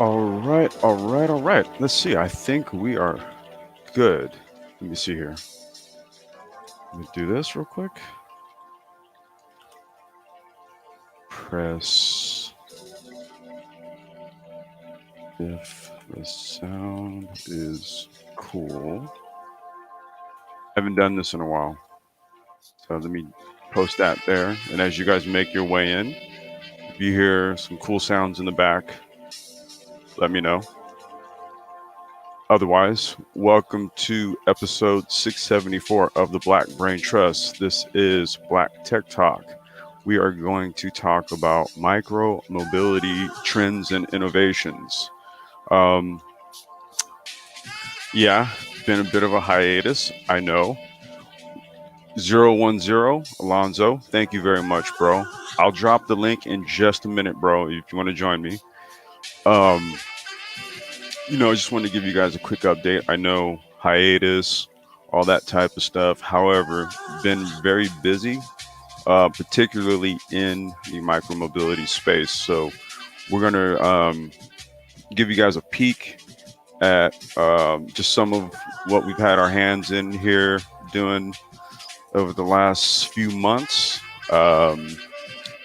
All right. Let's see. I think we are good. Let me see here. Let me do this real quick. Press if the sound is cool. Haven't done this in a while. So let me post that there. And as you guys make your way in, if you hear some cool sounds in the back, let me know. Otherwise, welcome to episode 674 of the Black Brain Trust. This is Black Tech Talk. We are going to talk about micro mobility trends and innovations. Um, yeah, been a bit of a hiatus, I know. 010 Alonzo, thank you very much, bro. I'll drop the link in just a minute, bro, if you want to join me. Um, I just wanted to give you guys a quick update. I know hiatus, all that type of stuff. However, been very busy, particularly in the micromobility space. So we're gonna give you guys a peek at just some of what we've had our hands in here doing over the last few months.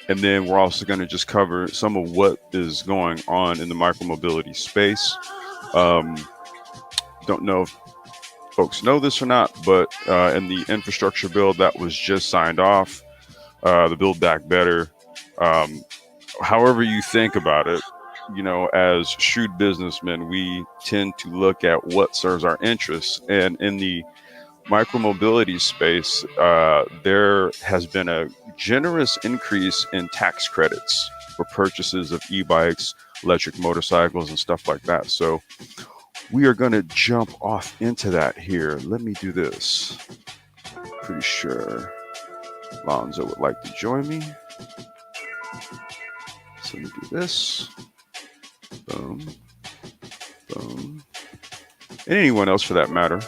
And then we're also going to just cover some of what is going on in the micromobility space. Um, don't know if folks know this or not, but in the infrastructure bill that was just signed off, the Build Back Better, um, however you think about it, as shrewd businessmen, we tend to look at what serves our interests. And in the micromobility space, there has been a generous increase in tax credits for purchases of e-bikes, electric motorcycles, and stuff like that. So we are going to jump off into that here. Let me do this. Pretty sure Lonzo would like to join me. So let me do this. Boom. Boom. And anyone else for that matter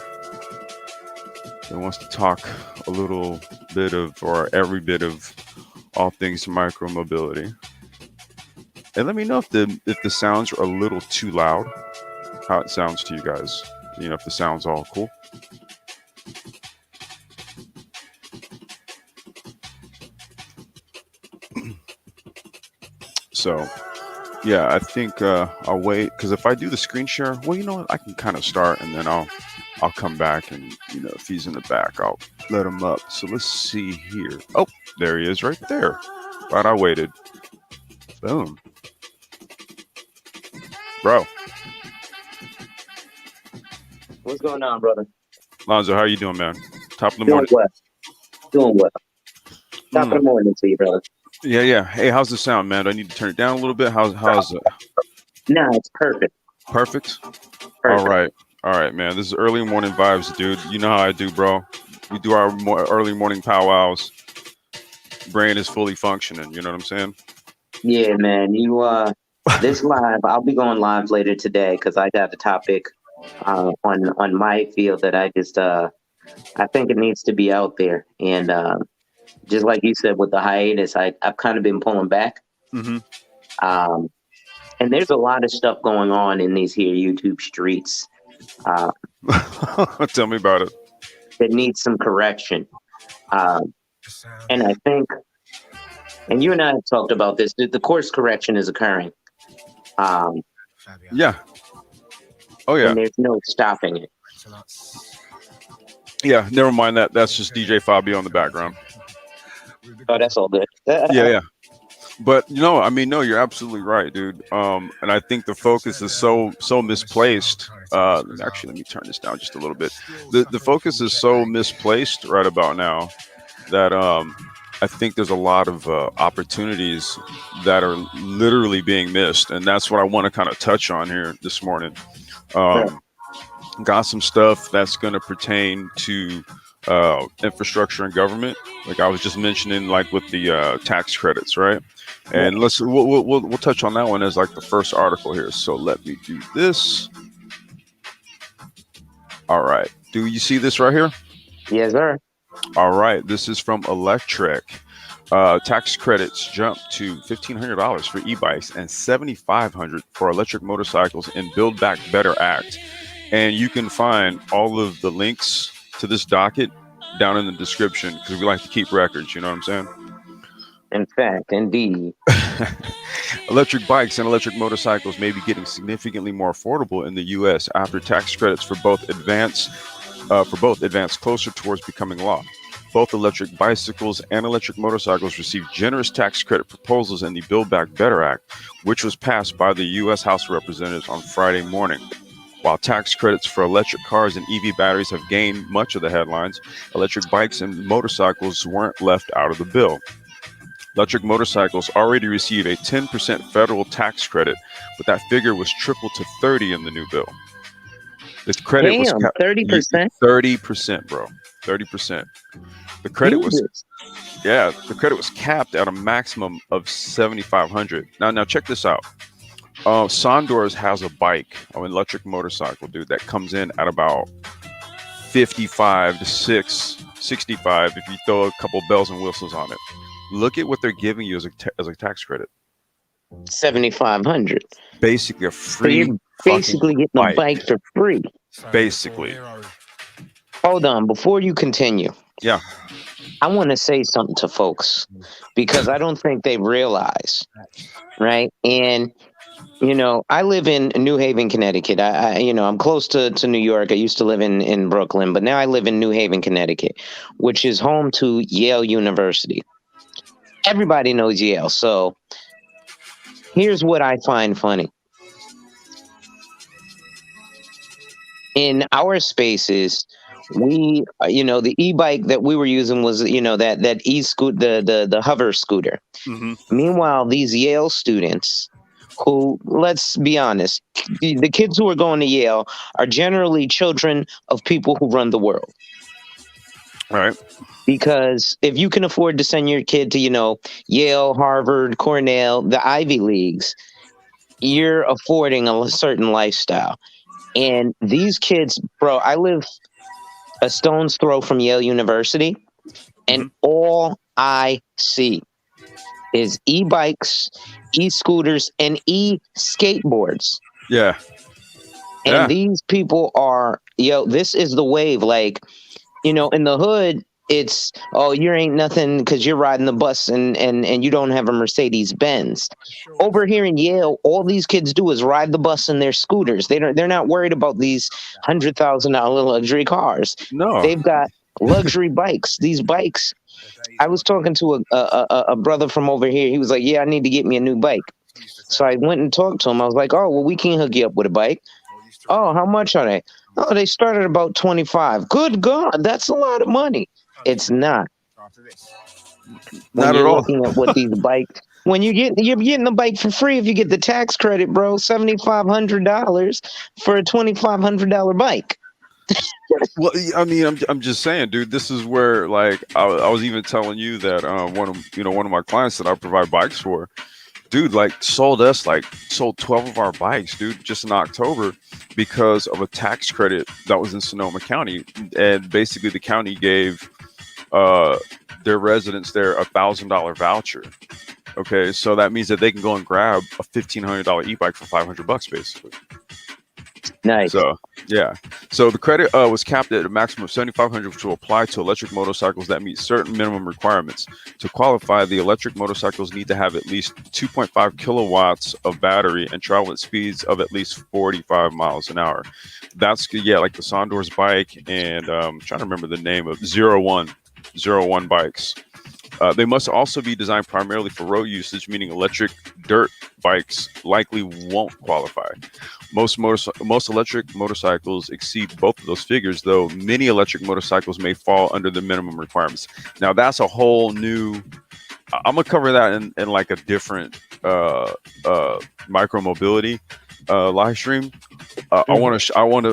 that wants to talk a little bit of, or every bit of, all things micromobility. And let me know if the sounds are a little too loud, how it sounds to you guys. If the sound's all cool. So yeah, I think I'll wait, because if I do the screen share, well, you know what, I can kind of start and then I'll come back, and if he's in the back, I'll let him up. So let's see here. Oh, there he is right there. Right, I waited. Boom. Bro. What's going on, brother? Lonzo, how you doing, man? Top of the Doing morning. well. Doing well. Top of the morning to you, brother. Yeah. Hey, how's the sound, man? Do I need to turn it down a little bit? How's it? No, it's perfect. Perfect? Perfect. All right, man. This is early morning vibes, dude. You know how I do, bro. We do our early morning powwows. Brain is fully functioning. You know what I'm saying? Yeah, man. This live, I'll be going live later today because I got a topic on my field that I think it needs to be out there. And just like you said with the hiatus, I've kind of been pulling back. Mm-hmm. And there's a lot of stuff going on in these here YouTube streets. Tell me about it. That needs some correction. And I think, and you and I have talked about this, the course correction is occurring. Yeah. Oh, yeah. And there's no stopping it. Yeah, never mind that. That's just DJ Fabio in the background. Oh, that's all good. Yeah. But no, you're absolutely right, dude. And I think the focus is so misplaced. Actually, let me turn this down just a little bit. The focus is so misplaced right about now that I think there's a lot of opportunities that are literally being missed, and that's what I want to kind of touch on here this morning. Got some stuff that's going to pertain to infrastructure and government, like I was just mentioning, like with the tax credits, right? And we'll touch on that one as like the first article here. So let me do this. All right. Do you see this right here? Yes, sir. All right. This is from Electric. Tax credits jumped to $1,500 for e-bikes and $7,500 for electric motorcycles in Build Back Better Act. And you can find all of the links to this docket down in the description because we like to keep records. You know what I'm saying? In fact, indeed. Electric bikes and electric motorcycles may be getting significantly more affordable in the U.S. after tax credits for both advance closer towards becoming law. Both electric bicycles and electric motorcycles received generous tax credit proposals in the Build Back Better Act, which was passed by the U.S. House of Representatives on Friday morning. While tax credits for electric cars and EV batteries have gained much of the headlines, electric bikes and motorcycles weren't left out of the bill. Electric motorcycles already receive a 10% federal tax credit, but that figure was tripled to 30 in the new bill. The credit was Damn, 30%. 30%, bro. 30%. The credit was Jesus. the credit was capped at a maximum of 7,500. Now check this out. Sondors has a bike, an electric motorcycle, dude, that comes in at about 55 to 65 if you throw a couple bells and whistles on it. Look at what they're giving you as a tax credit. 7,500. Basically a So free you're fucking basically getting a bike. bike for free. Basically. Hold on, before you continue, Yeah. I want to say something to folks because I don't think they realize, right? And I live in New Haven, Connecticut. I'm close to New York. I used to live in Brooklyn, but now I live in New Haven, Connecticut, which is home to Yale University. Everybody knows Yale. So here's what I find funny. In our spaces, we, the e-bike that we were using was, that e-scoot, the hover scooter. Mm-hmm. Meanwhile, these Yale students who, let's be honest, the kids who are going to Yale are generally children of people who run the world. All right. Because if you can afford to send your kid to, Yale, Harvard, Cornell, the Ivy Leagues, you're affording a certain lifestyle. And these kids, bro, I live a stone's throw from Yale University, and all I see is e-bikes, e-scooters, and e-skateboards. Yeah. And these people are, this is the wave. Like, in the hood, it's, oh, you ain't nothing because you're riding the bus and you don't have a Mercedes Benz. Over here in Yale, all these kids do is ride the bus in their scooters. They're not worried about these $100,000 luxury cars. No. They've got luxury bikes. These bikes. I was talking to a brother from over here. He was like, yeah, I need to get me a new bike. So I went and talked to him. I was like, oh, well, we can hook you up with a bike. Oh, how much are they? Oh, they start at about 25. Good God, that's a lot of money. It's not. Not at all. Looking at what these bikes, you're getting the bike for free if you get the tax credit, bro. $7,500 for a $2,500 bike. Well, I mean, I'm just saying, dude. This is where, like, I was even telling you that one of my clients that I provide bikes for, dude, like sold 12 of our bikes, dude, just in October because of a tax credit that was in Sonoma County, and basically the county gave their residents there $1,000 voucher. Okay, so that means that they can go and grab a $1,500 e-bike for $500, basically. Nice. So yeah, so the credit was capped at a maximum of $7,500, which will apply to electric motorcycles that meet certain minimum requirements. To qualify, the electric motorcycles need to have at least 2.5 kilowatts of battery and travel at speeds of at least 45 miles an hour. That's like the Sondors bike, and I'm trying to remember the name of Zero One Bikes. They must also be designed primarily for road usage, meaning electric dirt bikes likely won't qualify. Most electric motorcycles exceed both of those figures, though many electric motorcycles may fall under the minimum requirements. Now, that's a whole new. I'm gonna cover that in like a different micromobility live stream. I want to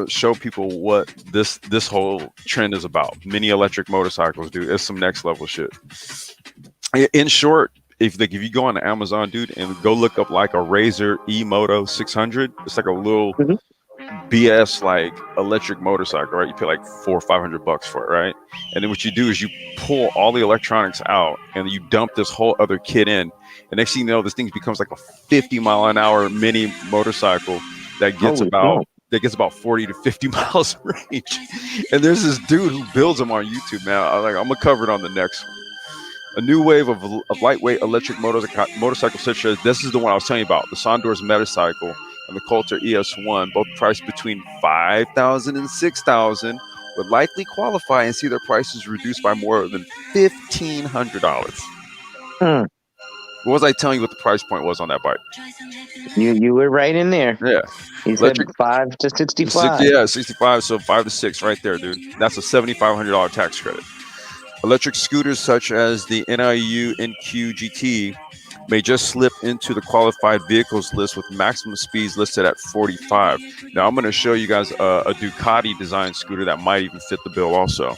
show people what this whole trend is about. Mini electric motorcycles, dude. It's some next level shit. In short, if you go on Amazon, dude, and go look up like a Razor E-Moto 600, it's like a little BS like electric motorcycle, right? You pay like 400 or 500 bucks for it, right? And then what you do is you pull all the electronics out and you dump this whole other kit in. And next thing you know, this thing becomes like a 50-mile-an-hour mini motorcycle that gets Holy about smoke. 40 to 50 miles range. And there's this dude who builds them on YouTube now. I'm gonna cover it on the next one. A new wave of lightweight electric motorcycles such as this is the one I was telling you about, the Sondor's Metacycle and the Coulter ES1, both priced between 5,000 and 6,000, would likely qualify and see their prices reduced by more than $1,500. Mm, What was I telling you what the price point was on that bike? you were right in there. Yeah, You said electric 5 to 65. 65, so 5 to 6 right there, dude. That's a $7,500 tax credit. Electric scooters such as the NIU NQ GT may just slip into the qualified vehicles list with maximum speeds listed at 45. Now I'm going to show you guys a Ducati design scooter that might even fit the bill also.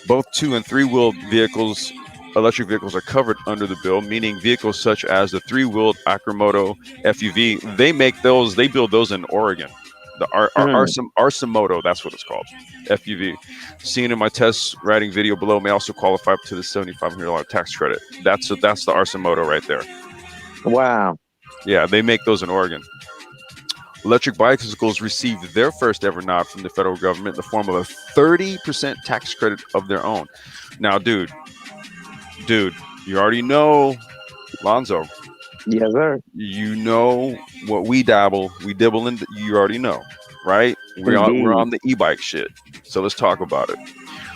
Both 2 and 3-wheeled vehicles, electric vehicles, are covered under the bill, meaning vehicles such as the 3-wheeled Micromobility FUV, they build those in Oregon. The Mm. Arsamoto, that's what it's called, FUV. Seen in my test riding video below may also qualify up to the $7,500 tax credit. That's the Arsamoto right there. Wow. Yeah, they make those in Oregon. Electric bicycles received their first ever nod from the federal government in the form of a 30% tax credit of their own. Now, dude, you already know, Lonzo, Yes, sir. you know what we dibble in. You already know, right? We're Indeed. on the e-bike shit. So let's talk about it.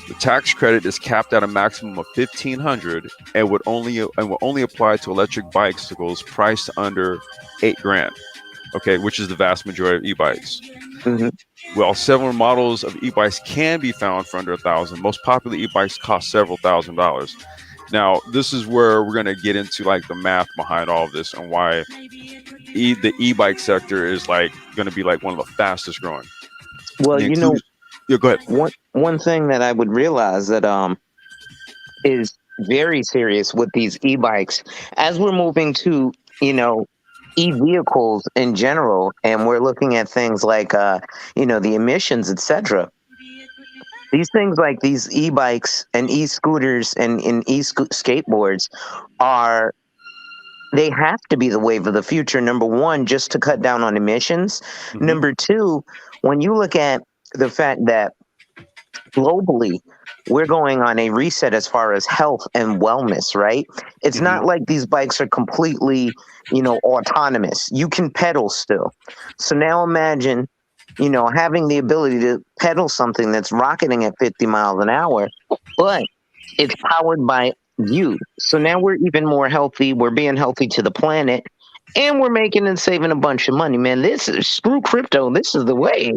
The tax credit is capped at a maximum of 1,500 and will only apply to electric bicycles priced under 8 grand. Okay, which is the vast majority of e-bikes. Hmm. While several models of e-bikes can be found for under 1,000, most popular e-bikes cost several $1,000s. Now, this is where we're going to get into like the math behind all of this and why the e-bike sector is like going to be like one of the fastest growing. Well, The inclusion. Yeah, go ahead. one thing that I would realize that is very serious with these e-bikes as we're moving to, you know, e-vehicles in general, and we're looking at things like the emissions, etc. These things like these e-bikes and e-scooters and skateboards are they have to be the wave of the future. Number one, just to cut down on emissions. Hmm. Number two, when you look at the fact that globally we're going on a reset as far as health and wellness, right? It's Hmm. not like these bikes are completely, autonomous. You can pedal still. So now imagine, having the ability to pedal something that's rocketing at 50 miles an hour, but it's powered by you. So now we're even more healthy. We're being healthy to the planet, and we're making and saving a bunch of money, man. This is screw crypto. This is the way.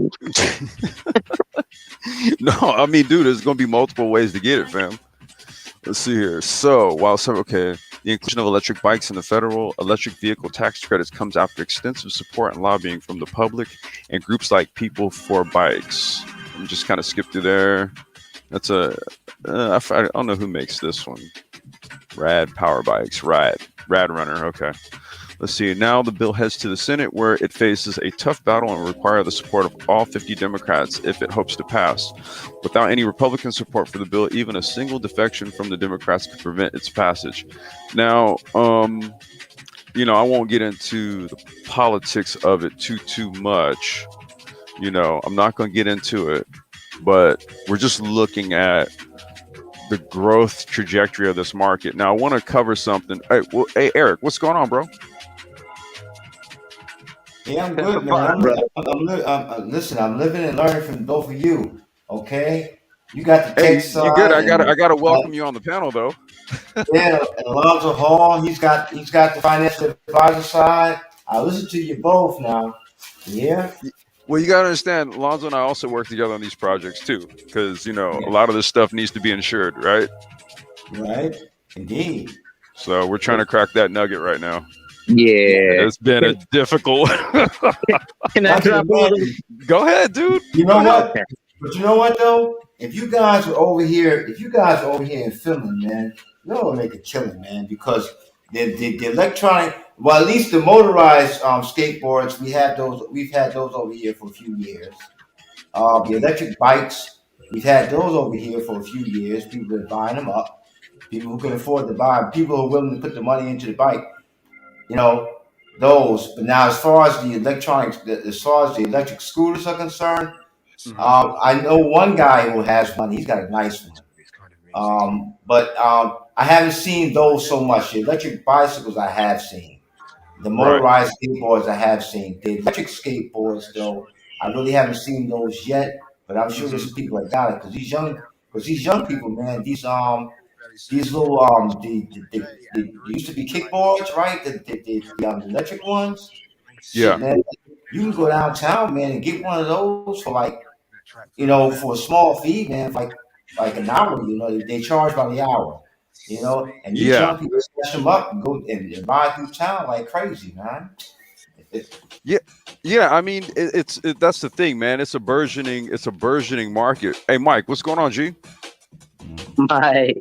No, I mean, dude, there's going to be multiple ways to get it, fam. Let's see here. So, the inclusion of electric bikes in the federal electric vehicle tax credits comes after extensive support and lobbying from the public and groups like People for Bikes. Let me just kind of skip through there. That's I don't know who makes this one. Rad Power Bikes, Rad Runner. Okay. Let's see. Now the bill heads to the Senate, where it faces a tough battle and will require the support of all 50 Democrats if it hopes to pass. Without any Republican support for the bill, even a single defection from the Democrats could prevent its passage. Now, I won't get into the politics of it too much. I'm not going to get into it, but we're just looking at the growth trajectory of this market. Now, I want to cover something. Hey, Eric, what's going on, bro? Yeah, I'm That's a good, man. vibe, brother. Listen, I'm living and learning from both of you. Okay, you got the Hey, tech you good? side, I gotta uh, welcome you on the panel, though. yeah, and Alonzo Hall. He's got the financial advisor side. I listen to you both now. Yeah, Well, you gotta understand, Lonzo and I also work together on these projects too, because a yeah, lot of this stuff needs to be insured, right? right, indeed. So we're trying to crack that nugget right now. Yeah, Yeah. It's been a Can, difficult. can I I can drop a little? imagine. Go ahead, dude. You Go know ahead. what? Okay. But you know what though? If you guys are over here in Finland, man, you're gonna make a killing, man, because the electronic, well, at least the motorized skateboards, we had those. We've had those over here for a few years. The electric bikes, we've had those over here for a few years. People have been buying them up. People who can afford to buy, people who are willing to put the money into the bike, you know, those. But now, as far as the electronics, as far as the electric scooters are concerned, Hmm. I know one guy who has one. He's got a nice one. But I haven't seen those so much. The electric bicycles I have seen. The Right. motorized skateboards I have seen. The electric skateboards, though, I really haven't seen those yet. But I'm sure there's Hmm. some people that got it because these young people, man, these little they used to be kickboards, right? The electric ones. Yeah. Shit, man, you can go downtown, man, and get one of those for like for a small fee, man, for like an hour. They charge by the hour. And these Yeah. young people snatch them up and go and ride through town like crazy, man. Yeah. Yeah. I mean, that's the thing, man. It's a burgeoning market. Hey, Mike, what's going on, G? My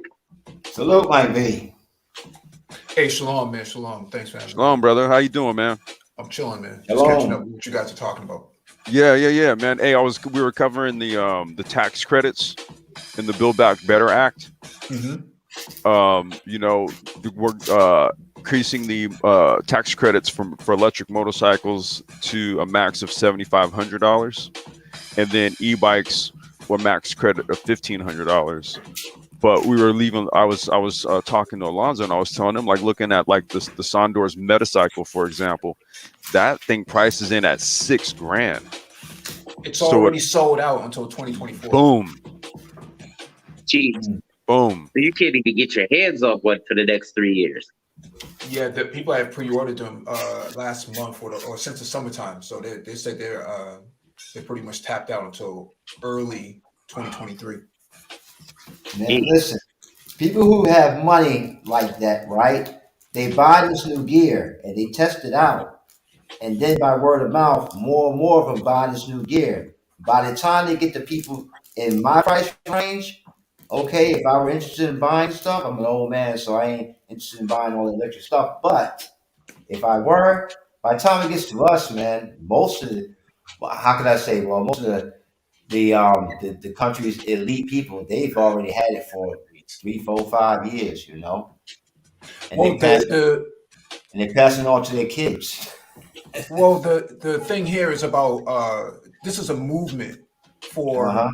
Salute, Mike B. Hey, shalom, man. Shalom. Thanks for having me. Shalom, brother. How you doing, man? I'm chilling, man. Just catching up Shalom. with what you guys are talking about. Yeah, man. Hey, we were covering the tax credits in the Build Back Better Act. Mm-hmm. We're increasing the tax credits for electric motorcycles to a max of $7,500, and then e-bikes were max credit of $1,500. But we were leaving. I was talking to Alonzo, and I was telling him, like, looking at like the Sondor's Metacycle, for example, that thing prices in at $6,000. It's So already sold out until 2024. boom, geez, boom. so you can't even get your hands off one for the next 3 years. Yeah, the people have pre-ordered them last month or since the summertime. So they said they're pretty much tapped out until early 2023. Man, listen, people who have money like that, right? They buy this new gear and they test it out. And then by word of mouth, more and more of them buy this new gear. By the time they get to people in my price range, okay, if I were interested in buying stuff, I'm an old man, so I ain't interested in buying all the electric stuff. But if I were, by the time it gets to us, man, most of the, well, how can I say? Well, most of the country's elite people, they've already had it for 3, 4, 5 years, and Well, they're passing it on to their kids. the thing here is about this is a movement for Uh-huh.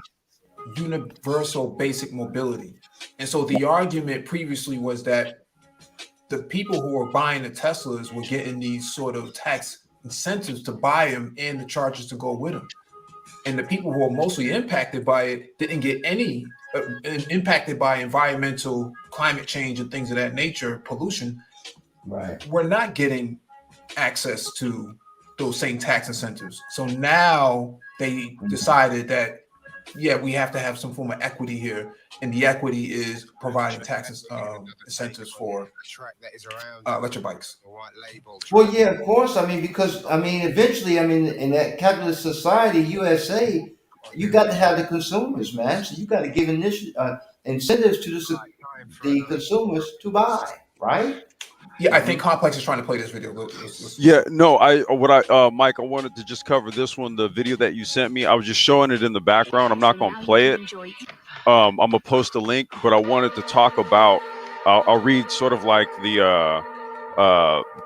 universal basic mobility. And so the argument previously was that the people who were buying the Teslas were getting these sort of tax incentives to buy them and the charges to go with them. And the people who were mostly impacted by it didn't get any impacted by environmental climate change and things of that nature, pollution, Right. were not getting access to those same tax incentives. So now they decided that, yeah, we have to have some form of equity here. And the equity is providing tax incentives for electric bikes. Well, yeah, of course. I mean, because eventually, in that capitalist society, USA, you got to have the consumers, man. So you got to give incentives to the consumers to buy, right? Yeah, I think Complex is trying to play this video. Yeah, no, Mike, I wanted to just cover this one. The video that you sent me, I was just showing it in the background. I'm not going to play it. I'm gonna post a link, but I wanted to talk about. I'll read sort of like the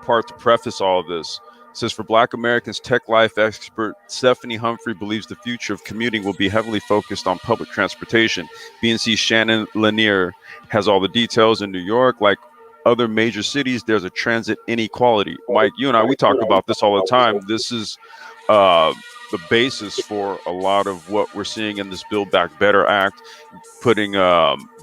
part to preface all of this. It says, for Black Americans, tech life expert Stephanie Humphrey believes the future of commuting will be heavily focused on public transportation. BNC's Shannon Lanier has all the details. In New York, like other major cities, there's a transit inequality. Mike, you and I, we talk about this all the time. This is the basis for a lot of what we're seeing in this Build Back Better Act, putting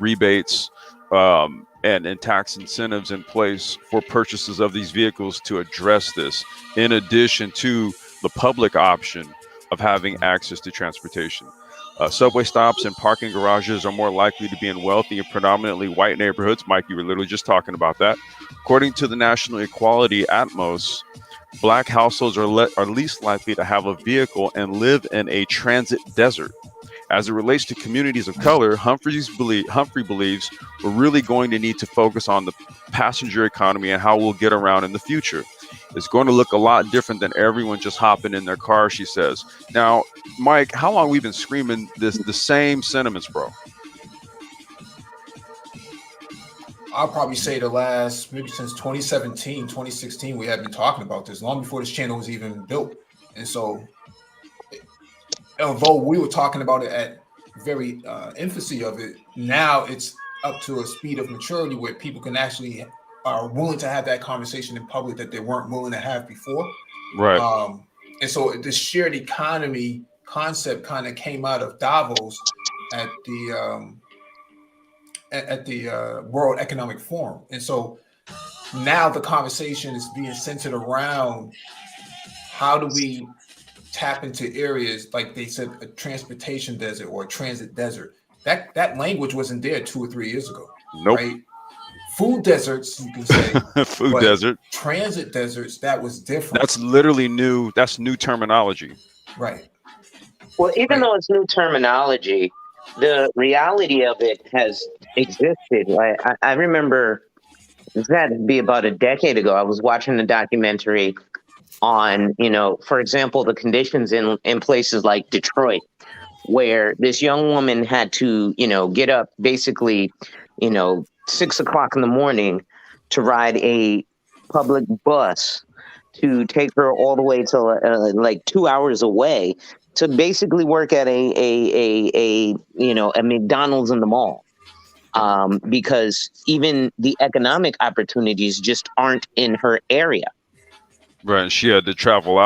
rebates and tax incentives in place for purchases of these vehicles to address this, in addition to the public option of having access to transportation. Subway stops and parking garages are more likely to be in wealthy and predominantly white neighborhoods. Mike, you were literally just talking about that. According to the National Equality Atmos, Black households are least likely to have a vehicle and live in a transit desert. As it relates to communities of color, Humphrey believes we're really going to need to focus on the passenger economy and how we'll get around in the future. It's going to look a lot different than everyone just hopping in their car, she says. Now, Mike, how long we've been screaming the same sentiments, bro? I'll probably say the last, maybe since 2017, 2016, we have been talking about this long before this channel was even built. And so, although we were talking about it at very infancy of it, now it's up to a speed of maturity where people can actually are willing to have that conversation in public that they weren't willing to have before. Right. And so this shared economy concept kind of came out of Davos at the World Economic Forum. And so now the conversation is being centered around how do we tap into areas like they said a transportation desert or a transit desert. That language wasn't there 2 or 3 years ago. Nope. Right? Food deserts, you can say. Food desert. Transit deserts, that was different. That's literally new. That's new terminology. Right. Well, even though it's new terminology, the reality of it has existed. I remember this had to be about a decade ago. I was watching a documentary on, for example, the conditions in places like Detroit, where this young woman had to, get up basically, 6 o'clock in the morning to ride a public bus to take her all the way to like 2 hours away to basically work at a McDonald's in the mall. Because even the economic opportunities just aren't in her area. Right. And she had to travel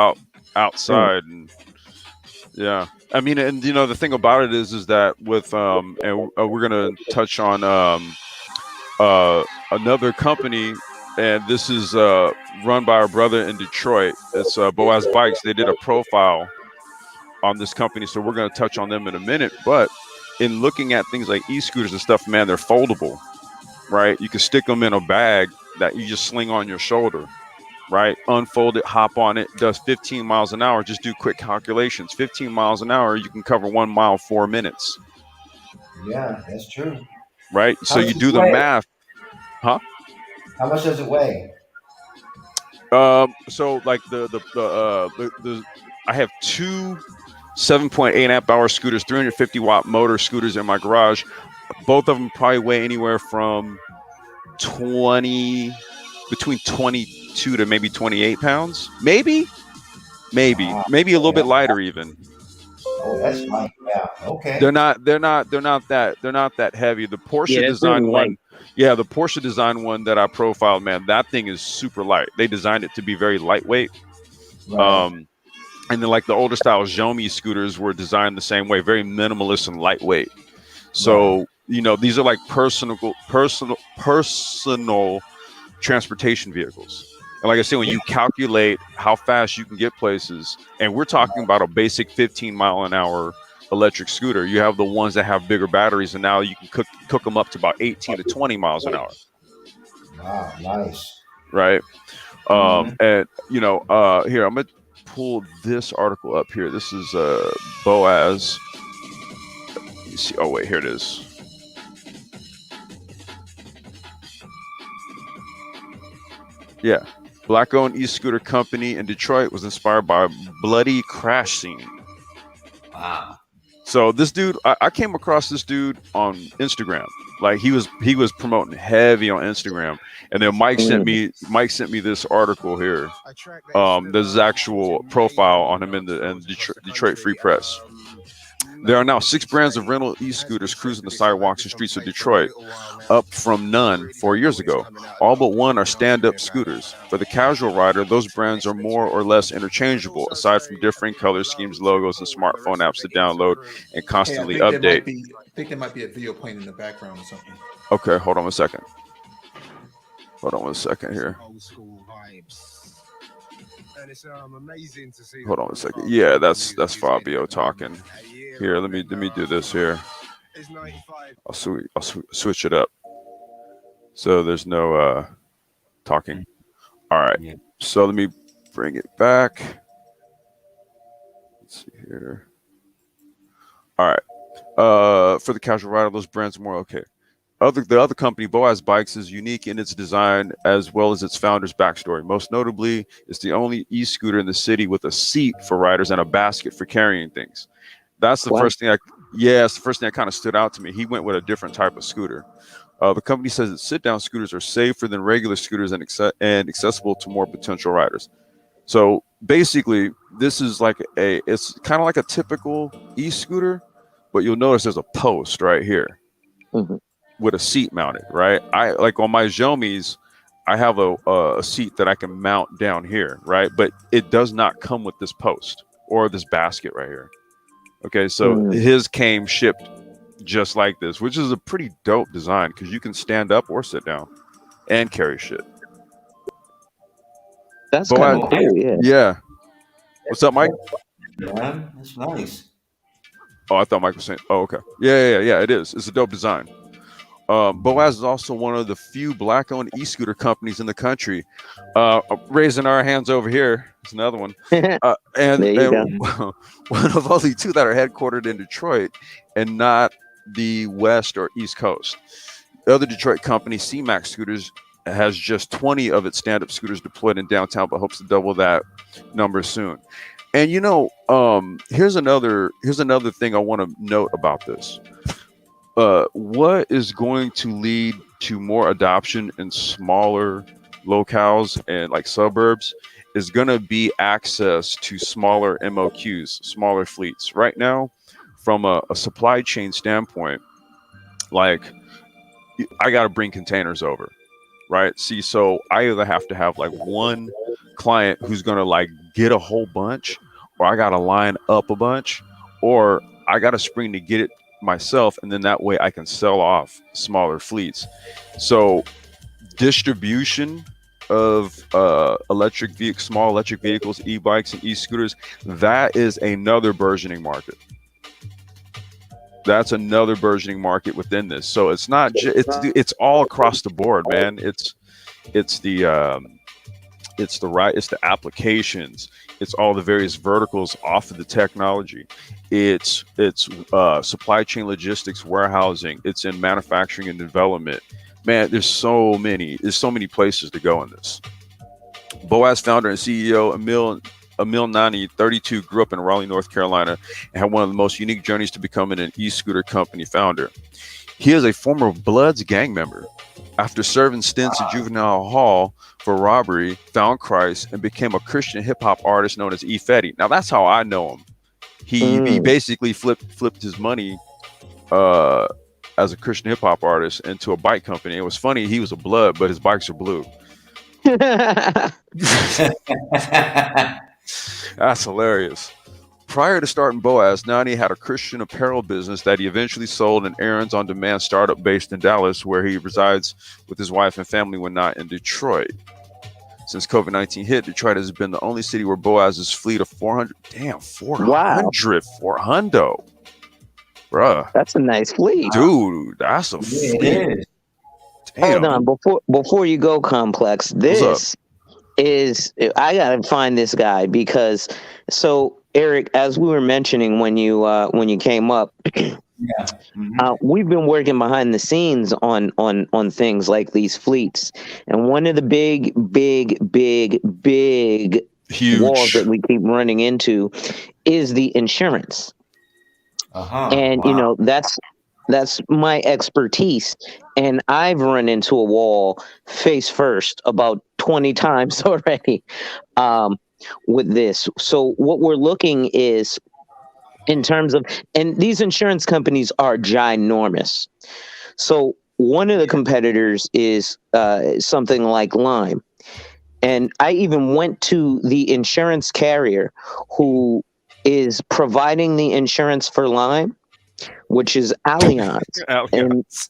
outside and yeah. I mean, and the thing about it is that with and we're gonna touch on another company, and this is run by our brother in Detroit. It's Boaz Bikes. They did a profile on this company, so we're gonna touch on them in a minute. But in looking at things like e-scooters and stuff, man, they're foldable, right? You can stick them in a bag that you just sling on your shoulder. Right, unfold it, hop on it, does 15 miles an hour. Just do quick calculations. 15 miles an hour, you can cover 1 mile 4 minutes. Yeah, that's true. Right, How so much you does do it the weigh? math, huh? How much does it weigh? So like the I have two 7.8 amp hour scooters, 350-watt motor scooters in my garage. Both of them probably weigh anywhere from between 22 to maybe 28 pounds, maybe Wow. a little bit lighter even. Oh, that's light. Yeah. Okay. They're not that heavy. The Porsche Yeah, that's really design light. one, yeah, the Porsche design one that I profiled, man, that thing is super light. They designed it to be very lightweight. Right. And then like the older style Xiaomi scooters were designed the same way, very minimalist and lightweight. So, these are like personal transportation vehicles. And like I said, when you calculate how fast you can get places, and we're talking about a basic 15-mile-an-hour electric scooter, you have the ones that have bigger batteries, and now you can cook them up to about 18 to 20 miles an hour. Wow. Nice. Right. Mhm. And here I'm gonna pull this article up here. This is Boaz. You see, oh wait, here it is. Yeah. Black-owned e-scooter company in Detroit was inspired by a bloody crash scene. Wow. So this dude, I came across this dude on Instagram. Like he was promoting heavy on Instagram, and then Mike sent me this article here. There's his actual profile on him in the Detroit Free Press. There are now 6 brands of rental e-scooters cruising the sidewalks and streets of Detroit, up from none 4 years ago. All but one are stand-up scooters. For the casual rider, those brands are more or less interchangeable, aside from differing color schemes, logos, and smartphone apps to download and constantly update. I think there might be a video playing in the background or something. Okay, hold on one second. Here. And it's amazing to see. Hold on a second. Yeah, that's Fabio talking. Here, let me do this here. I'll switch it up, so there's no talking. All right. So let me bring it back. Let's see here. All right. For the casual rider, those brands are more okay. The other company, Boaz Bikes, is unique in its design as well as its founder's backstory. Most notably, it's the only e-scooter in the city with a seat for riders and a basket for carrying things. That's the Wow. first thing yeah, it's the first thing that kind of stood out to me. He went with a different type of scooter. The company says that sit-down scooters are safer than regular scooters and accessible to more potential riders. So basically, this is like it's kind of like a typical e-scooter, but you'll notice there's a post right here Mhm. with a seat mounted, right? I like on my Xiaomi's, I have a seat that I can mount down here, right? But it does not come with this post or this basket right here. Okay, so Mm. his came shipped just like this, which is a pretty dope design because you can stand up or sit down and carry shit. That's kind of Boaz, Okay. cool. Yeah. yeah. What's up, Mike? Yeah, that's nice. Oh, I thought Mike was saying. Oh, okay. Yeah. It is. It's a dope design. Boaz is also one of the few black-owned e-scooter companies in the country. Raising our hands over here is another one, There you and go. one of only two that are headquartered in Detroit and not the West or East Coast. The other Detroit company, C-Max Scooters, has just 20 of its stand-up scooters deployed in downtown, but hopes to double that number soon. And here's another thing I want to note about this. What is going to lead to more adoption in smaller locales and like suburbs is going to be access to smaller MOQs, smaller fleets. Right now, from a supply chain standpoint, like I got to bring containers over, right? See, so I either have to have like one client who's going to like get a whole bunch, or I got to line up a bunch, or I got to spring to get it myself, and then that way I can sell off smaller fleets. So distribution of small electric vehicles, e-bikes and e-scooters, that is another burgeoning market. That's another burgeoning market within this. So it's not it's all across the board, man. It's the it's the applications, it's all the various verticals off of the technology, it's supply chain logistics, warehousing, it's in manufacturing and development. Man, there's so many places to go in this. Boaz founder and CEO Emil Nani, 32, grew up in Raleigh, North Carolina, and had one of the most unique journeys to becoming an e-scooter company founder. He is a former Bloods gang member. After serving stints in juvenile hall for robbery, found Christ and became a Christian hip hop artist known as E. Now that's how I know him. He Mm. basically flipped his money uh, as a Christian hip hop artist into a bike company. It was funny, he was a Blood, but his bikes are blue. That's hilarious. Prior to starting Boaz, Nani had a Christian apparel business that he eventually sold an errands on demand startup based in Dallas, where he resides with his wife and family when not in Detroit. Since COVID-19 hit, Detroit has been the only city where Boaz's fleet of 400, damn, Wow. 400 for hundo. Bruh, That's a nice fleet. dude, that's a Yeah, fleet. it is. Hold on, Damn. before you go, Complex. What's up? This is I gotta find this guy because so Eric, as we were mentioning when you came up, Yeah. we've been working behind the scenes on things like these fleets, and one of the big walls Huge. that we keep running into is the insurance. And you Wow. know that's my expertise, and I've run into a wall face first about 20 times already um, with this. So what we're looking is in terms of, and these insurance companies are ginormous. So one of the competitors is something like Lime, and I even went to the insurance carrier who is providing the insurance for Lime, which is Allianz. And Alliance.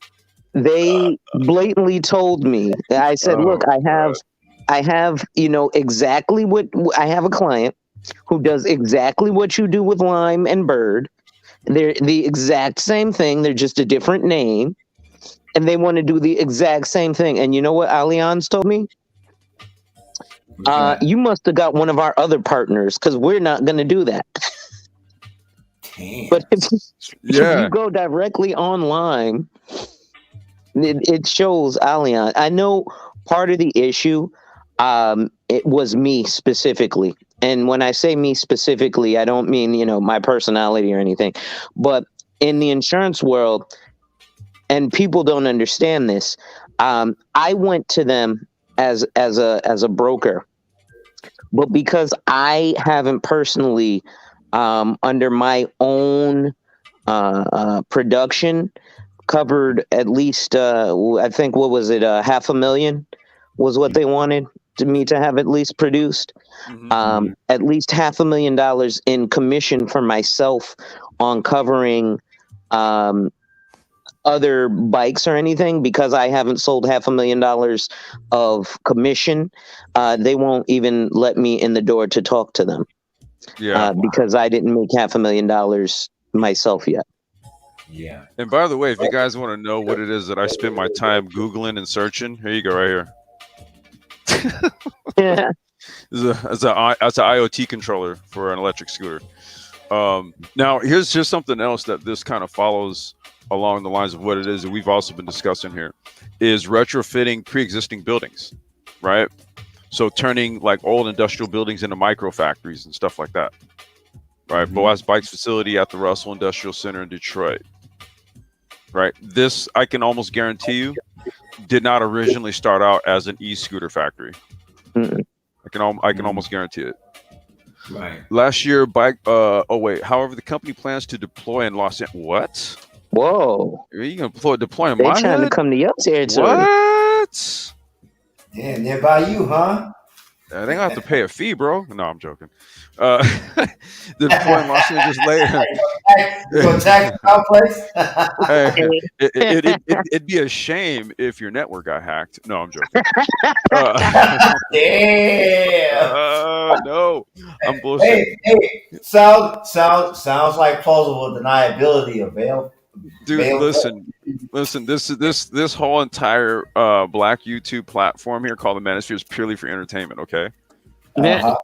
they blatantly told me, I said, look, Oh, God. I have, exactly what I have a client who does exactly what you do with Lime and Bird. They're the exact same thing. They're just a different name. And they want to do the exact same thing. And you know what Allianz told me? What's that? You must have got one of our other partners because we're not going to do that. Damn. But if you Yeah. go directly online, it shows Allianz. I know part of the issue, it was me specifically. And when I say me specifically, I don't mean, my personality or anything. But in the insurance world, and people don't understand this, I went to them as a broker, but because I haven't personally, under my own production, covered at least, I think, what was it, 500,000 was what they wanted me to have at least produced. Hmm. At least $500,000 in commission for myself on covering, um, other bikes or anything, because I haven't sold $500,000 of commission. They won't even let me in the door to talk to them, Yeah. because I didn't make $500,000 myself yet. Yeah. And by the way, if you guys want to know what it is that I spend my time Googling and searching, here you go, right here. Yeah. It's an IoT controller for an electric scooter. Now, here's just something else that this kind of follows along the lines of what it is that we've also been discussing here, is retrofitting pre-existing buildings, right? So turning like old industrial buildings into micro factories and stuff like that, right? Mhm. Boaz Bikes facility at the Russell Industrial Center in Detroit, right? This, I can almost guarantee you, did not originally start out as an e-scooter factory. Mm. I can almost guarantee it. Right. Last year, however, the company plans to deploy in Los Angeles. What? Whoa. Are you gonna deploy in They my trying to hood? come to your territory. What? Damn, they're by you, huh? They gonna have to pay a fee, bro. No, I'm joking. Deploy in Los Angeles later. You gonna tax our place? Hey, Hey. it'd be a shame if your network got hacked. No, I'm joking. Uh, Damn. no, I'm bullshitting. Hey, sounds like plausible deniability of Dude, bail. listen. This whole entire black YouTube platform here called the Manosphere is purely for entertainment. Okay, Uh-huh.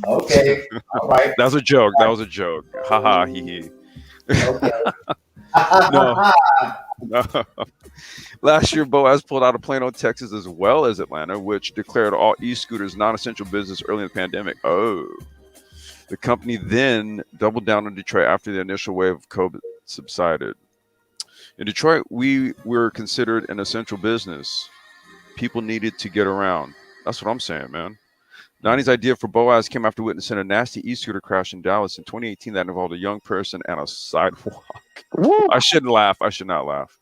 Okay. All right. that was a joke. That was a joke. Ha ha, hee hee. Okay. No, no. Last year, Boaz pulled out of Plano, Texas, as well as Atlanta, which declared all e-scooters non-essential business early in the pandemic. Oh, the company then doubled down on Detroit after the initial wave of COVID subsided. In Detroit, we were considered an essential business. People needed to get around. That's what I'm saying, man. Nani's idea for Boaz came after witnessing a nasty e-scooter crash in Dallas in 2018 that involved a young person and a sidewalk. Woo. I shouldn't laugh. I should not laugh.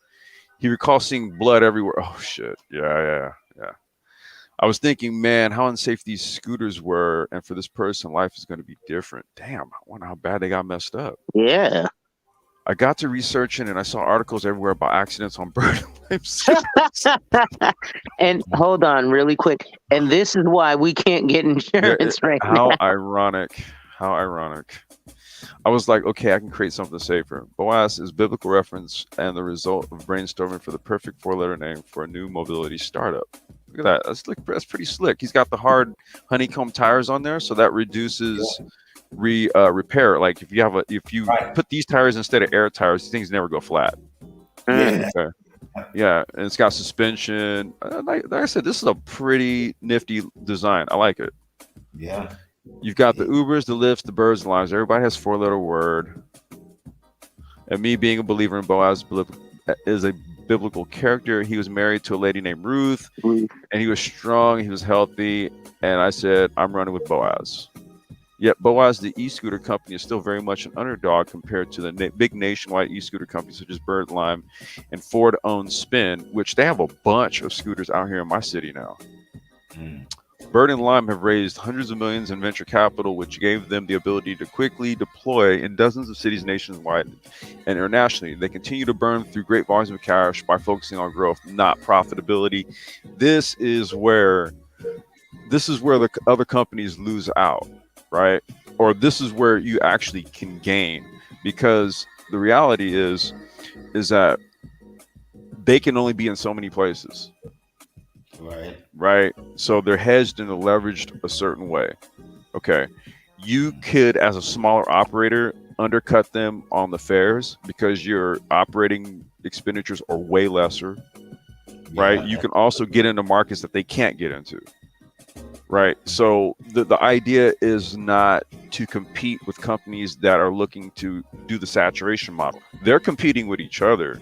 He recalls seeing blood everywhere. Oh, shit. Yeah. I was thinking, man, how unsafe these scooters were. And for this person, life is going to be different. Damn, I wonder how bad they got messed up. Yeah. I got to researching and I saw articles everywhere about accidents on bird limbs. And hold on really quick. And this is why we can't get insurance right How now. ironic. How ironic. I was like, okay, I can create something safer. Boaz is biblical reference and the result of brainstorming for the perfect four-letter name for a new mobility startup. Look at that. That's pretty slick. He's got the hard honeycomb tires on there, so that reduces repair. Like if you Right. put these tires instead of air tires, these things never go flat. Yeah. Okay. Yeah, and it's got suspension. Like I said, this is a pretty nifty design. I like it. Yeah. You've got the Ubers, the Lyfts, the Birds, the Limes. Everybody has four-letter word. And me being a believer in Boaz is a biblical character. He was married to a lady named Ruth, and he was strong. He was healthy, and I said, I'm running with Boaz. Yet Boaz, the e-scooter company, is still very much an underdog compared to the big nationwide e-scooter companies such as Bird, Lime, and Ford-owned Spin, which they have a bunch of scooters out here in my city now. Bird and Lime have raised hundreds of millions in venture capital, which gave them the ability to quickly deploy in dozens of cities nationwide and internationally. They continue to burn through great volumes of cash by focusing on growth, not profitability. This is where the other companies lose out, right? Or this is where you actually can gain, because the reality is that they can only be in so many places. Right. So they're hedged and they're leveraged a certain way. Okay. You could, as a smaller operator, undercut them on the fares because your operating expenditures are way lesser, right? Yeah. You can also get into markets that they can't get into, right? So the idea is not to compete with companies that are looking to do the saturation model. They're competing with each other,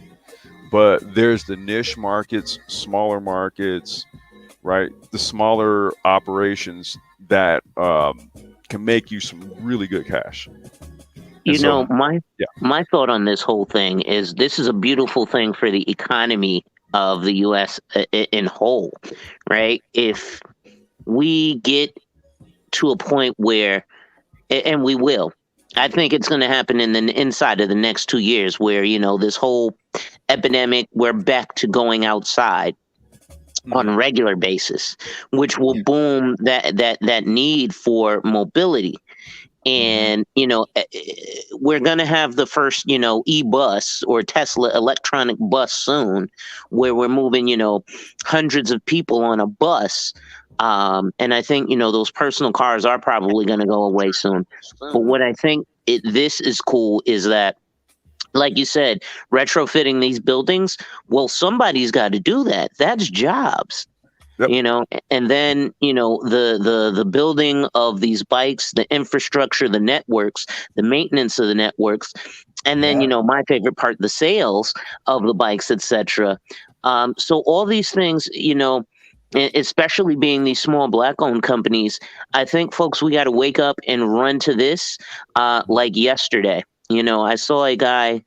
but there's the niche markets, smaller markets, right? The smaller operations that can make you some really good cash. And You so, know, my yeah, my thought on this whole thing is this is a beautiful thing for the economy of the U.S. In whole, right? If we get to a point where, and we will, I think it's going to happen in the inside of the next 2 years, where this whole epidemic, we're back to going outside on hmm, a regular basis, which will boom that need for mobility. Mm-hmm. And we're going to have the first e-bus or Tesla electronic bus soon, where we're moving hundreds of people on a bus. And I think those personal cars are probably going to go away soon. But what I think this is cool is that, like you said, retrofitting these buildings, well, somebody's got to do that. That's jobs. yep, And then the building of these bikes, the infrastructure, the networks, the maintenance of the networks, and then Yeah. my favorite part, the sales of the bikes, etc. So all these things, especially being these small black owned companies, I think, folks, we got to wake up and run to this like yesterday. I saw a guy,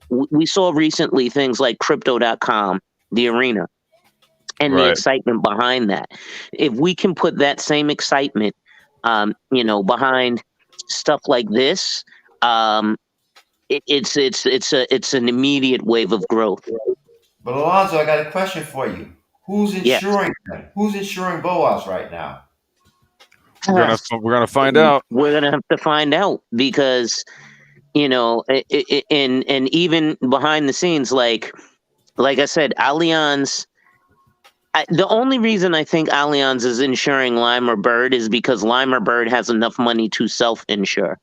we saw recently things like crypto.com, the arena, and the right, excitement behind that. If we can put that same excitement, behind stuff like this, um, it's an immediate wave of growth. But Alonzo, I got a question for you. Who's Yes. insuring them? Who's insuring Boaz right now? we're gonna find out. We're gonna have to find out, because and even behind the scenes, like I said, Allianz. The only reason I think Allianz is insuring Lime Bird is because Lime Bird has enough money to self-insure.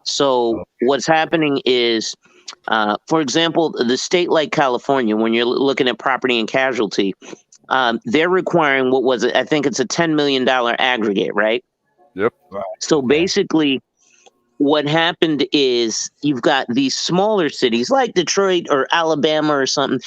So Oh, what's happening is, for example, the state like California, when you're looking at property and casualty, they're requiring, what was it? I think it's a $10 million aggregate, right? Yep, right. So Okay. basically, what happened is you've got these smaller cities like Detroit or Alabama or something.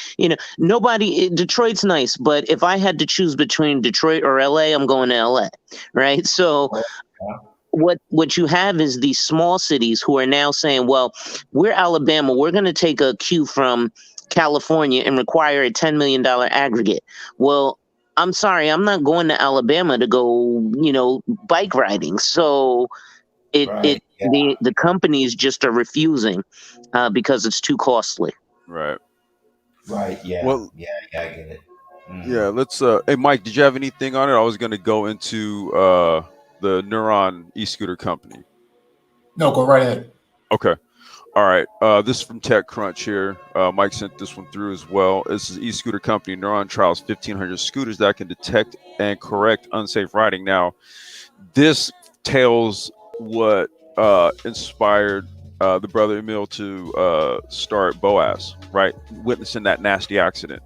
Detroit's nice, but if I had to choose between Detroit or LA, I'm going to LA, right? So Yeah. what you have is these small cities who are now saying, well, we're Alabama, we're going to take a cue from California and require a $10 million aggregate. Well, I'm sorry, I'm not going to Alabama to go, bike riding. So Right. Yeah. the companies just are refusing because it's too costly. right. Right. Yeah. Well, Yeah. Yeah. I get it. yeah. Mm. Let's. Hey, Mike, did you have anything on it? I was gonna go into the Neuron e-scooter company. No, go right ahead. Okay. All right. This is from TechCrunch here. Mike sent this one through as well. This is e-scooter company. Neuron trials 1,500 scooters that can detect and correct unsafe riding. Now, this tells what inspired the brother Emil to start Boaz, right? Witnessing that nasty accident.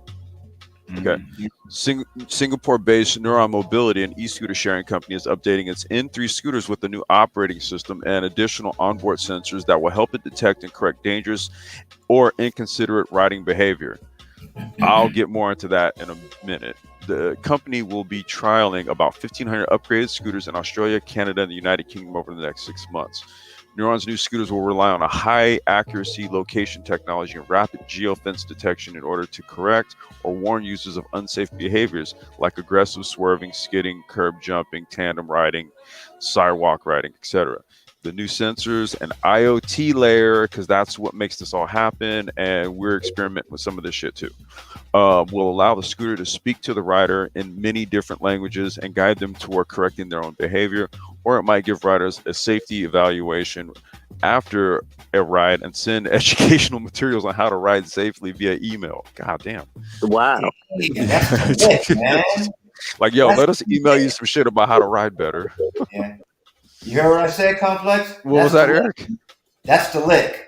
Okay. Mhm. Singapore-based Micromobility, an e-scooter sharing company, is updating its N3 scooters with a new operating system and additional onboard sensors that will help it detect and correct dangerous or inconsiderate riding behavior. I'll get more into that in a minute. The company will be trialing about 1,500 upgraded scooters in Australia, Canada, and the United Kingdom over the next 6 months. Neuron's new scooters will rely on a high accuracy location technology and rapid geofence detection in order to correct or warn users of unsafe behaviors like aggressive swerving, skidding, curb jumping, tandem riding, sidewalk riding, etc. The new sensors and IoT layer, because that's what makes this all happen, and we're experimenting with some of this shit too, will allow the scooter to speak to the rider in many different languages and guide them toward correcting their own behavior, or it might give riders a safety evaluation after a ride and send educational materials on how to ride safely via email. God damn. Wow. Hey, that's slick, man. Like, yo, That's let us email you some shit about how to ride better. yeah. You heard what I said, Complex? What was That's that, the Eric? That's the lick.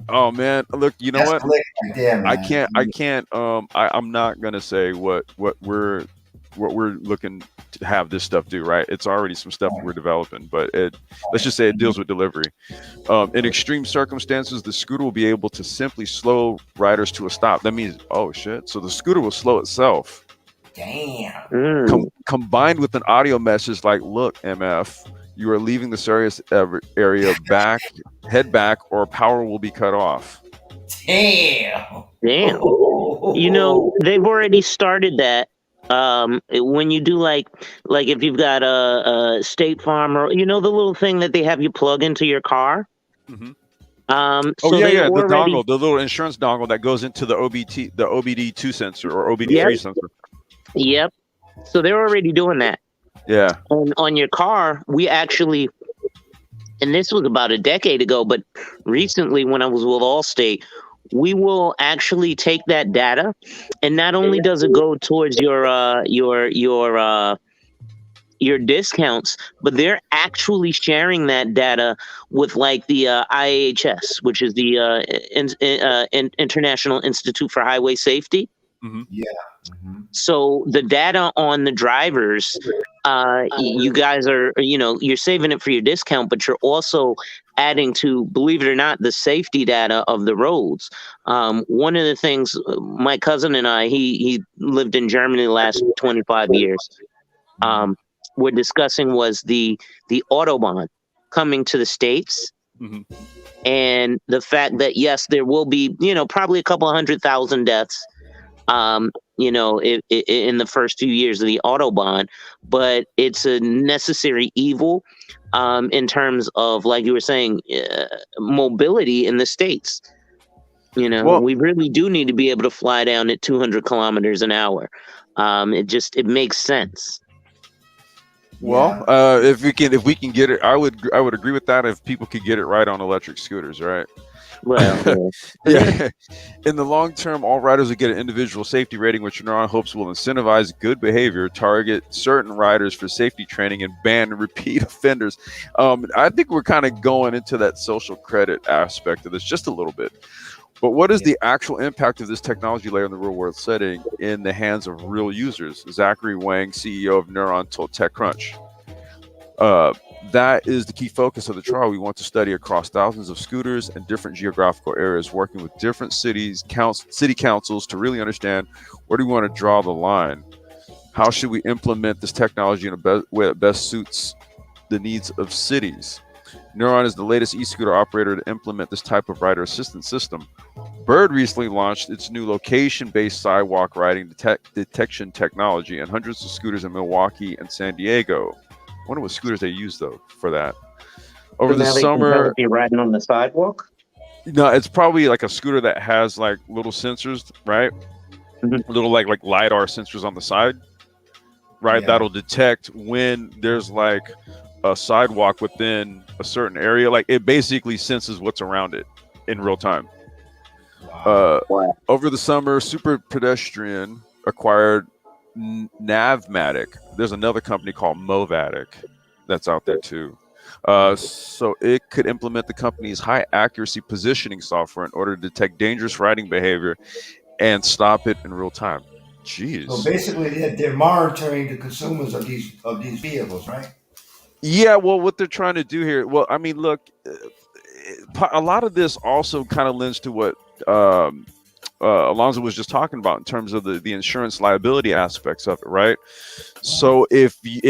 Oh man, look, you know That's what? the lick right there, man. I can't I'm not gonna say what we're looking to have this stuff do, right? It's already some stuff we're developing, but let's just say it deals with delivery. In extreme circumstances, the scooter will be able to simply slow riders to a stop. That means, oh shit, so the scooter will slow itself. Damn. Combined with an audio message like, look, MF, you are leaving the service area, head back, or power will be cut off. Damn. Damn. You know, they've already started that. When you do like if you've got a State Farm, or the little thing that they have you plug into your car. Mm-hmm. Oh So yeah, they yeah, the already. dongle, the little insurance dongle that goes into the OBD2 sensor or Yep. OBD3 sensor. Yep. So they're already doing that. Yeah. On your car, we actually, and this was about a decade ago, but recently when I was with Allstate, we will actually take that data, and not only does it go towards your discounts, but they're actually sharing that data with like the IHS, which is the International Institute for Highway Safety. Mm-hmm. Yeah. Mm-hmm. So the data on the drivers, you guys are, you're saving it for your discount, but you're also adding to, believe it or not, the safety data of the roads. One of the things, my cousin and I, he lived in Germany the last 25 years. We're discussing was the Autobahn coming to the States. Mm-hmm. And the fact that, yes, there will be, probably a couple 100,000 deaths, in the first few years of the Autobahn, but it's a necessary evil in terms of, like you were saying, mobility in the States. Well, we really do need to be able to fly down at 200 kilometers an hour. It makes sense. Well, if we can get it, I would agree with that if people could get it right on electric scooters, right? Well, yeah. In the long term, all riders will get an individual safety rating, which Neuron hopes will incentivize good behavior, target certain riders for safety training, and ban repeat offenders. I think we're kind of going into that social credit aspect of this just a little bit. But what is the actual impact of this technology layer in the real world setting in the hands of real users? Zachary Wang, CEO of Neuron, told TechCrunch. That is the key focus of the trial. We want to study across thousands of scooters in different geographical areas, working with different city councils to really understand where do we want to draw the line. How should we implement this technology in a way that best suits the needs of cities? Neuron is the latest e-scooter operator to implement this type of rider assistance system. Bird recently launched its new location-based sidewalk riding detection technology and hundreds of scooters in Milwaukee and San Diego. I wonder what scooters they use though for that. Over the summer, you're riding on the sidewalk. no, it's probably like a scooter that has like little sensors, right? Mm-hmm. Little like LiDAR sensors on the side, right? Yeah. That'll detect when there's like a sidewalk within a certain area. Like it basically senses what's around it in real time. Wow. Over the summer, Super Pedestrian acquired Navmatic. There's another company called Movatic that's out there too. So it could implement the company's high accuracy positioning software in order to detect dangerous riding behavior and stop it in real time. Jeez. So basically, they're monitoring the consumers of these vehicles, right? Yeah, well, what they're trying to do here, well, I mean, look, a lot of this also kind of lends to what Alonzo was just talking about in terms of the insurance liability aspects of it, right? So if you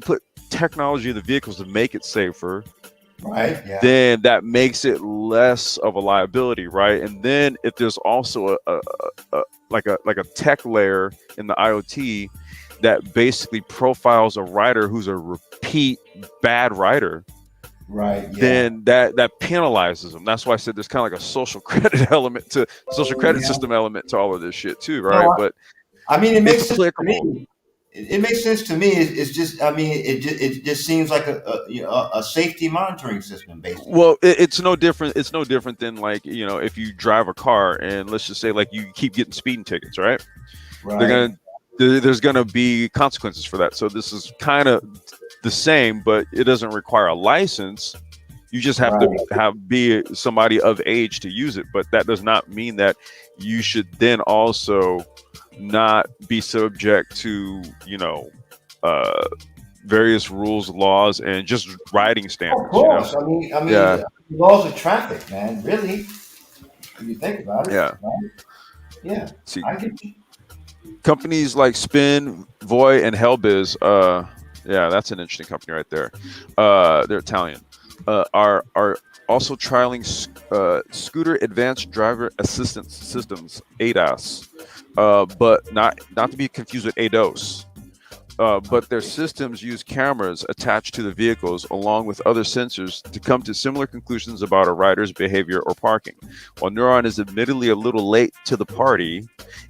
put technology in the vehicles to make it safer, Right. Yeah. then that makes it less of a liability, right? And then if there's also a tech layer in the IoT that basically profiles a rider who's a repeat bad rider, Right. Yeah. then that penalizes them. That's why I said there's kind of like a social credit system element to all of this shit too, right? No, But I mean, it makes sense to applicable. me. It makes sense to me. It's just, I mean, it just seems like a safety monitoring system, basically. Well, it's no different. It's no different than like, if you drive a car and let's just say like you keep getting speeding tickets, right? Right. There's gonna be consequences for that. So this is kind of the same, but it doesn't require a license. You just have to Right. be somebody of age to use it, but that does not mean that you should then also not be subject to uh, various rules, laws, and just riding Of standards. course. Yeah, Laws of traffic, man. Really, if you think about it, yeah. right? Yeah, See, I get you. companies like Spin, Voy, and Hellbiz, yeah, that's an interesting company right there. They're Italian. Are also trialing scooter advanced driver assistance systems (ADAS), but not to be confused with ADOS. But their systems use cameras attached to the vehicles along with other sensors to come to similar conclusions about a rider's behavior or parking. While Neuron is admittedly a little late to the party,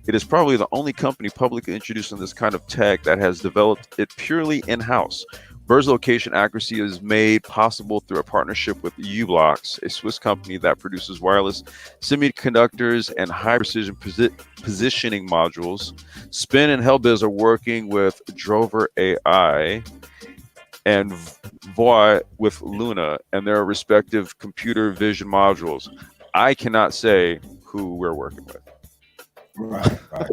it is probably the only company publicly introducing this kind of tech that has developed it purely in house. Bird's location accuracy is made possible through a partnership with uBlocks, a Swiss company that produces wireless semiconductors and high precision positioning modules. Spin and Hellbiz are working with Drover AI and Voy with Luna and their respective computer vision modules. I cannot say who we're working with. Right, right.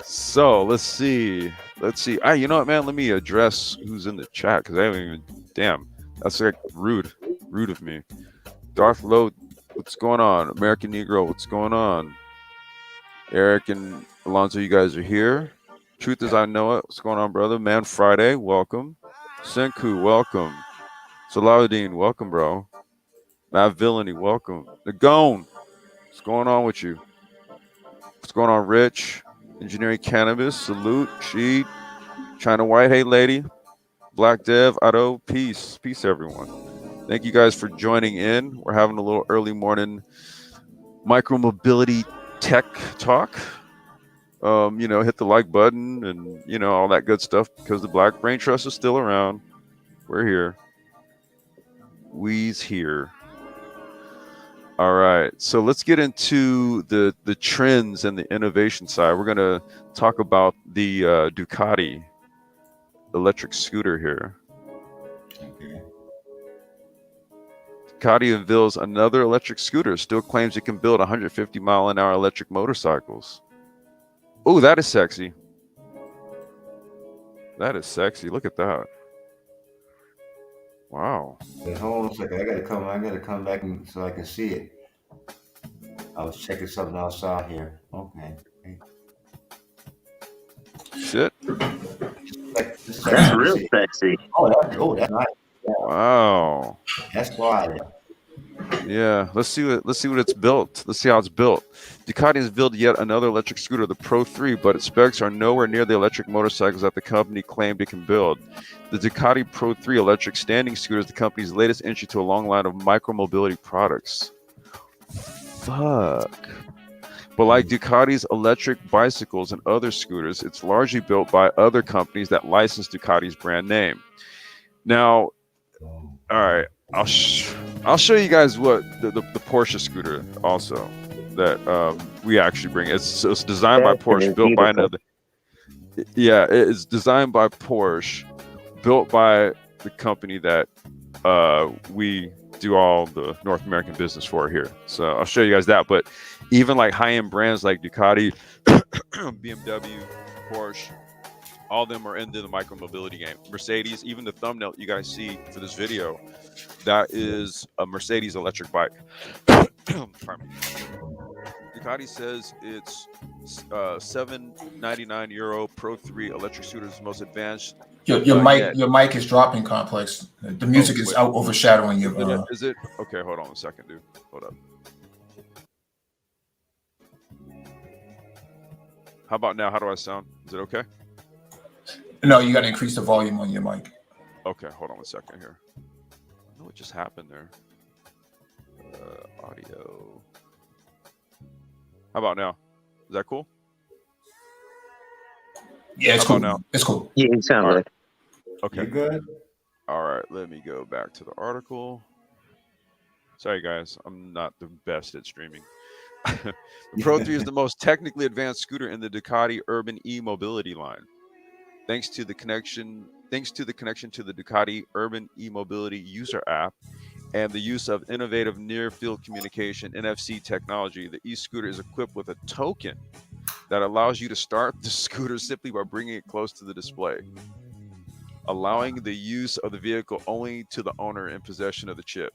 So let's see. Let's see. You know what, man? Let me address who's in the chat because I haven't even. Damn, that's like rude. Rude of me. Darth Lowe, what's going on? American Negro, what's going on? Eric and Alonzo, you guys are here. Truth is, I know it. What's going on, brother? Man Friday, welcome. Senku, welcome. Salahuddin, welcome, bro. Matt Villainy, welcome. Nagone, what's going on with you? What's going on, Rich? Engineering Cannabis, salute. Sheet, China White, hey, lady. Black Dev, Ado, peace. Peace, everyone. Thank you guys for joining in. We're having a little early morning micromobility tech talk. Hit the like button and all that good stuff because the Black Brain Trust is still around. We're here. We's here. All right, so let's get into the trends and the innovation side. We're gonna talk about the Ducati electric scooter here. Okay. Ducati unveils another electric scooter. Still claims it can build 150-mile-an-hour electric motorcycles. Oh, that is sexy. That is sexy. Look at that. Wow. Wait, hold on a second. I gotta come back so I can see it. I was checking something outside here. Okay. Shit. Just That's let me real see. sexy. That's nice. Wow. That's why. Yeah. Let's see what it's built. Let's see how it's built. Ducati has built yet another electric scooter, the Pro 3, but its specs are nowhere near the electric motorcycles that the company claimed it can build. The Ducati Pro 3 electric standing scooter is the company's latest entry to a long line of micromobility products. Fuck. But like Ducati's electric bicycles and other scooters, it's largely built by other companies that license Ducati's brand name. Now, all right, I'll show you guys what the Porsche scooter also that we actually bring. It's designed by That thing Porsche, is built by beautiful. another. Yeah, it's designed by Porsche, built by the company that we do all the North American business for here. So I'll show you guys that. But even like high-end brands like Ducati, BMW, Porsche, all of them are into the micromobility game. Mercedes, even the thumbnail you guys see for this video, that is a Mercedes electric bike. Pardon me. Ducati says it's €799 Pro 3 electric scooter is the most advanced Your yet. mic is dropping, Complex. The music is Wait. out overshadowing you. Is it? Okay, hold on a second, dude. Hold up. How about now? How do I sound? Is it okay? No, you got to increase the volume on your mic. Okay, hold on a second here. I know what just happened there. Audio. How about now? Is that cool? Yeah, it's How cool. about now? It's cool. Yeah, you sound All good. right. Okay. You good? All right, let me go back to the article. Sorry, guys, I'm not the best at streaming. The Pro 3 is the most technically advanced scooter in the Ducati urban e-mobility line. Thanks to the connection Thanks to the connection to the Ducati Urban E-Mobility user app and the use of innovative near-field communication (NFC) technology, the e-scooter is equipped with a token that allows you to start the scooter simply by bringing it close to the display, allowing the use of the vehicle only to the owner in possession of the chip.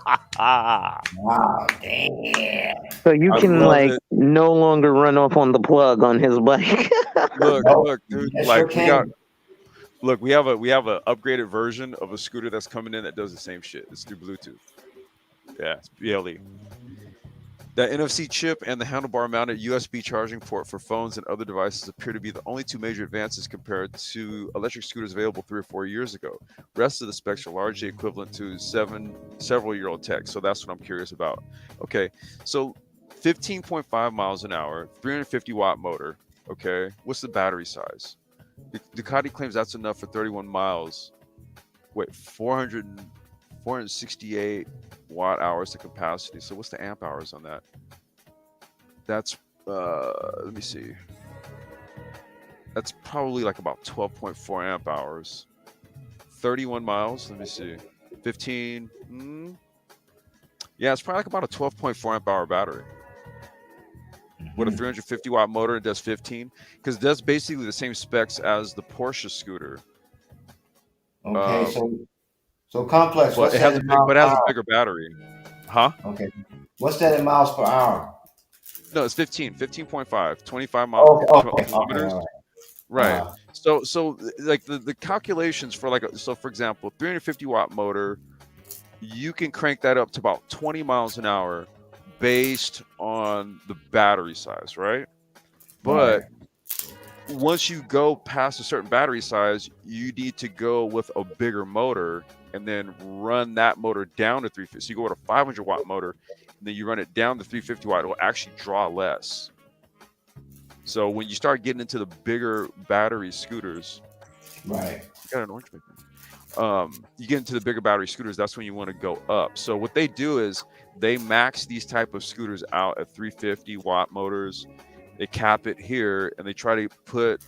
I Wow, damn. So you can love like it. no longer run off on the plug on his bike. Look, No, look, dude. yes, sure Like can. we have a upgraded version of a scooter that's coming in that does the same shit. It's through Bluetooth. Yeah, it's BLE. The NFC chip and the handlebar mounted USB charging port for phones and other devices appear to be the only two major advances compared to electric scooters available 3 or 4 years ago. Rest of the specs are largely equivalent to several-year-old tech. So that's what I'm curious about. Okay, so 15.5 miles an hour, 350 watt motor. Okay, what's the battery size? Ducati claims that's enough for 31 miles. Wait, 468 watt hours to capacity. So what's the amp hours on that? That's let me see. That's probably like about 12.4 amp hours. 31 miles. Let me see. 15. Yeah, it's probably like about a 12.4 amp hour battery with a 350 watt motor. It does 15 because that's basically the same specs as the Porsche scooter. Okay, so Um, complex. but What's it that has in miles it per has a hour? bigger battery. Huh? Okay, what's that in miles per hour? No, it's 15, 15.5, 25 Okay, okay, okay, kilometers. all right. Right. Uh, So like the calculations for like so for example, 350 watt motor, you can crank that up to about 20 miles an hour based on the battery size, right? right, But once you go past a certain battery size, you need to go with a bigger motor and then run that motor down to 350. So you go with a 500 watt motor, and then you run it down to 350 watt. It will actually draw less. So when you start getting into the bigger battery scooters, right, I got an orange paper. You get into the bigger battery scooters, that's when you want to go up. So what they do is they max these type of scooters out at 350 watt motors. They cap it here, and they try to put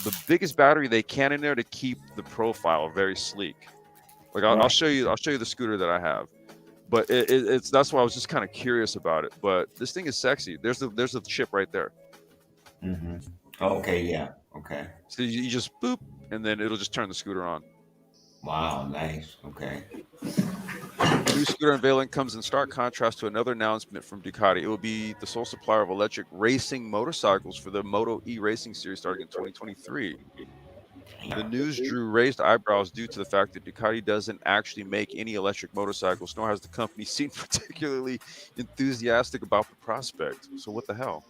the biggest battery they can in there to keep the profile very sleek. Like I'll right. show you, the scooter that I have. But it's that's why I was just kind of curious about it. But this thing is sexy. There's a chip right there. Mm-hmm. Okay, yeah, okay. So you just boop, and then it'll just turn the scooter on. Wow, nice. Okay. The new scooter unveiling comes in stark contrast to another announcement from Ducati. It will be the sole supplier of electric racing motorcycles for the Moto E Racing Series starting in 2023. The news drew raised eyebrows due to the fact that Ducati doesn't actually make any electric motorcycles, nor has the company seemed particularly enthusiastic about the prospect. So, what the hell?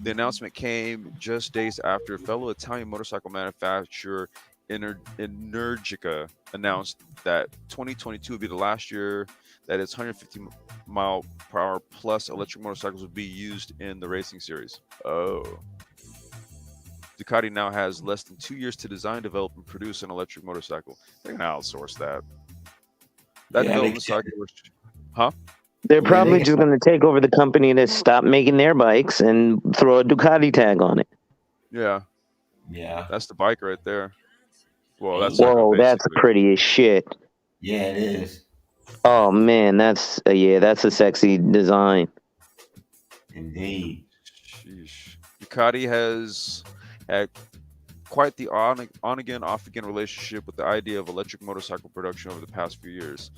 The announcement came just days after fellow Italian motorcycle manufacturer Energica announced that 2022 would be the last year that its 150 mile per hour plus electric motorcycles would be used in the racing series. Oh. Ducati now has less than 2 years to design, develop, and produce an electric motorcycle. They're going to outsource that. That Yeah, they development can. cycle was, huh? They're Yeah, they probably can. just going to take over the company that stopped making their bikes and throw a Ducati tag on it. Yeah, Yeah. that's the bike right there. Well, that's like a Whoa, that's basically. pretty as shit. Yeah, it is. Oh man, that's yeah, that's a sexy design. Indeed. Sheesh. Ducati has had quite the on again, off again relationship with the idea of electric motorcycle production over the past few years.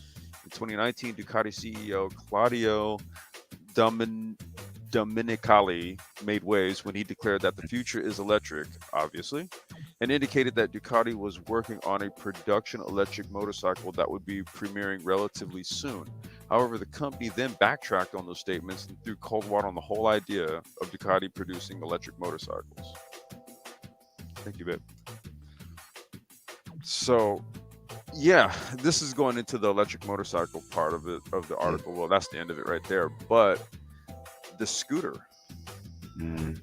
In 2019, Ducati CEO Claudio Domenicali made waves when he declared that the future is electric, obviously, and indicated that Ducati was working on a production electric motorcycle that would be premiering relatively soon. However, the company then backtracked on those statements and threw cold water on the whole idea of Ducati producing electric motorcycles. Thank you, babe. So, yeah, this is going into the electric motorcycle part of it of the article. Well, that's the end of it right there. But the scooter. Mm.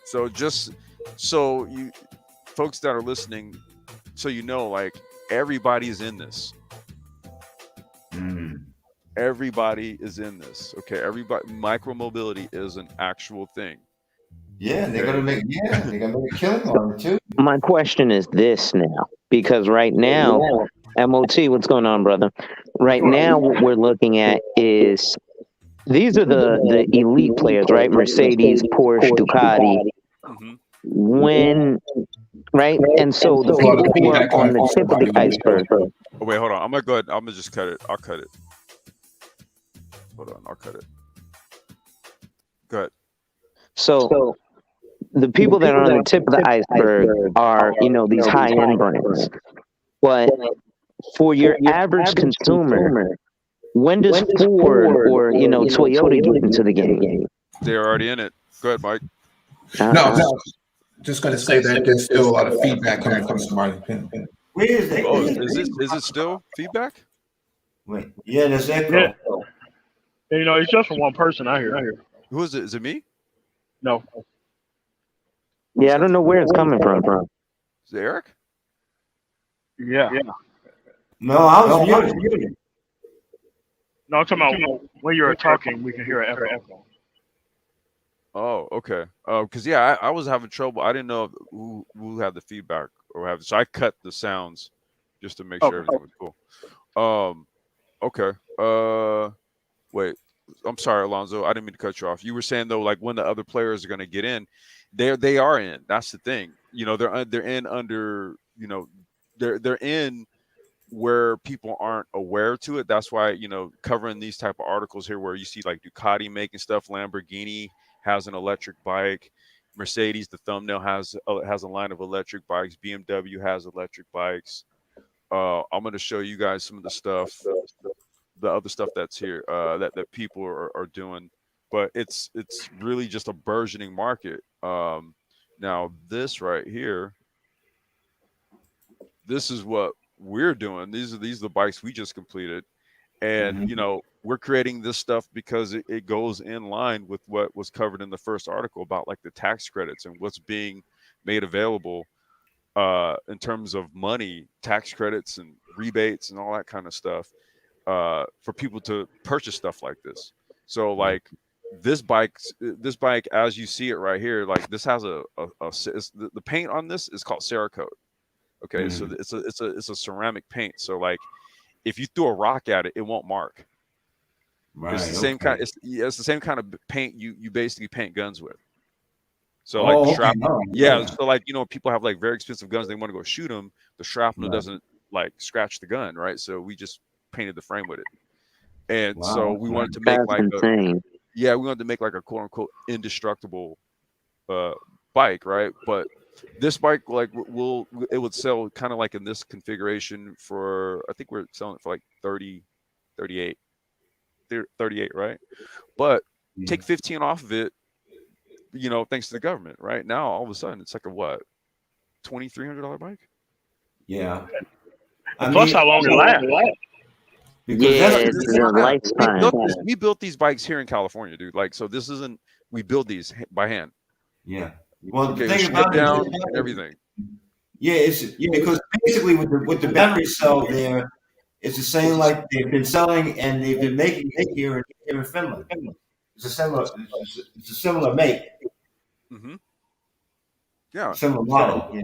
So just so you folks that are listening, so you know, like everybody's in this. Mm. Everybody is in this. Okay, everybody. Micromobility is an actual thing. Yeah, they're Okay. gonna make a killing on it too. My question is this now, because right now, MOT, what's going on, brother? Right now, what we're looking at is these are the elite players, right? Mercedes, Porsche, Ducati. Hmm. When right, and so the There's a lot of people who are feedback on coming the from tip of the somebody on the iceberg. show. Oh, wait, hold on. I'm gonna go ahead. I'm gonna just cut it. I'll cut it. Hold on. I'll cut it. Go ahead. So the people that are on the tip of the iceberg are, these high end brands. But for your average consumer, when does Ford or Toyota get into the game? They're already in it. Go ahead, Mike. No, Uh-uh. just going to say that there's still a lot of feedback coming from somebody. Where is that? Oh, is it still feedback? Wait, yeah, there's Yeah, echo. it's just from one person I hear. Who is it? Is it me? No, Who Yeah, I said don't that? know where it's coming from. Is it Eric? yeah, No, I was muted. no. I'm talking about when you're talking, we can hear an echo. Oh, okay. Because yeah, I was having trouble. I didn't know who had the feedback or have. So I cut the sounds just to make sure Okay. everything was cool. Okay. Wait. I'm sorry, Alonzo. I didn't mean to cut you off. You were saying though, like when the other players are going to get in, they are in. That's the thing. They're in under. They're in where people aren't aware to it. That's why covering these type of articles here, where you see like Ducati making stuff, Lamborghini has an electric bike, Mercedes, the thumbnail has a line of electric bikes, BMW has electric bikes. I'm going to show you guys some of the stuff, the other stuff that's here that people are doing, but it's really just a burgeoning market. Now this right here, this is what we're doing. These are the bikes we just completed, and Mhm. we're creating this stuff because it goes in line with what was covered in the first article about like the tax credits and what's being made available in terms of money, tax credits and rebates and all that kind of stuff for people to purchase stuff like this. So like this bike as you see it right here, like this has the paint on this is called Cerakote. Okay, so Mhm. it's a ceramic paint. So like if you throw a rock at it, it won't mark. It's Right. the same kind. Okay. It's the same kind of paint you basically paint guns with. So like the Oh, okay. shrapnel, All right. yeah. Yeah. So like people have like very expensive guns. They want to go shoot them. The shrapnel Right. doesn't like scratch the gun, right? So we just painted the frame with it. And so Wow. we Okay. wanted to make That's like a insane. yeah, we wanted to make like a quote unquote indestructible uh bike, right? But this bike like it would sell kind of like in this configuration for I think we're selling it for like 30, 38, 38, right? But Yeah. take 15 off of it, thanks to the government, right? Now all of a sudden it's like a what, $2,300 bike? Yeah. I And plus, mean, how long it lasts. because Yeah, that's it's This is the yeah. lifespan. We built these bikes here in California, dude. Like so this isn't we build these by hand. yeah. Well, the Okay, we thing strip about it down is, and everything. yeah, it's because basically with the battery cell there, it's the same like they've been selling and they've been making it here in Finland. It's a similar make, Hmm. Yeah. similar So model. Yeah.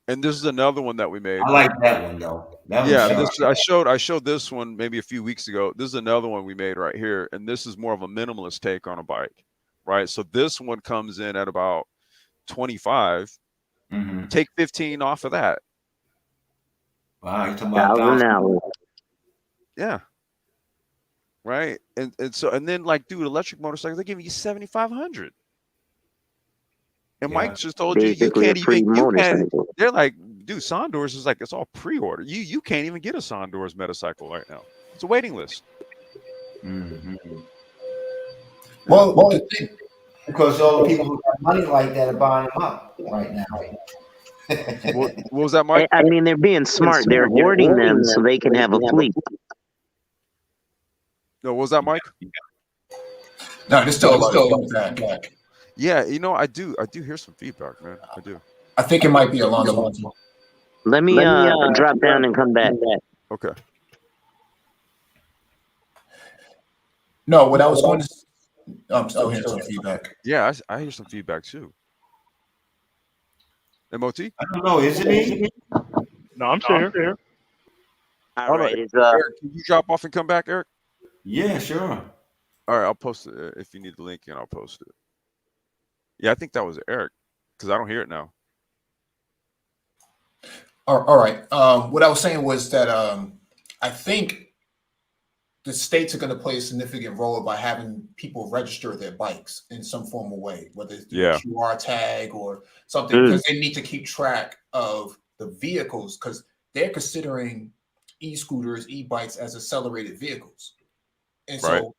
and this is another one that we made. I like that one though. That one's Yeah, sharp. this I showed this one maybe a few weeks ago. This is another one we made right here, and this is more of a minimalist take on a bike, right? So this one comes in at about 25. Mm-hmm. Take 15 off of that. Wow, you're talking about $1,000. Yeah, right. And then like, dude, electric motorcycles they give you 7,500. And Mike Yeah. just told you Basically a free you can't. motorcycle. They're like, dude, Sondors is like it's all pre-order. You can't even get a Sondors motorcycle right now. It's a waiting list. Mm-hmm. Well, Because all the people who have money like that are buying them up right now. What was that, Mike? I mean, they're being smart. They're hoarding them so they can have a fleet. No, what was that, Mike? no, there's still a lot of feedback. Yeah, I do hear some feedback, man. I do. I think it might be Alonzo. Let me drop down and come back. Okay. No, what I was going to I'm still hearing some feedback. Yeah, I hear some feedback too. MOT? I don't know. Is it me? No, I'm still here. All Oh no, right, Eric, can you drop off and come back, Eric? Yeah, sure. All right, I'll post it if you need the link, and I'll post it. Yeah, I think that was Eric because I don't hear it now. All right. What I was saying was that I think the states are going to play a significant role by having people register their bikes in some form of way, whether it's through Yeah. a QR tag or something, because they need to keep track of the vehicles, because they're considering e-scooters, e-bikes as accelerated vehicles, and Right. so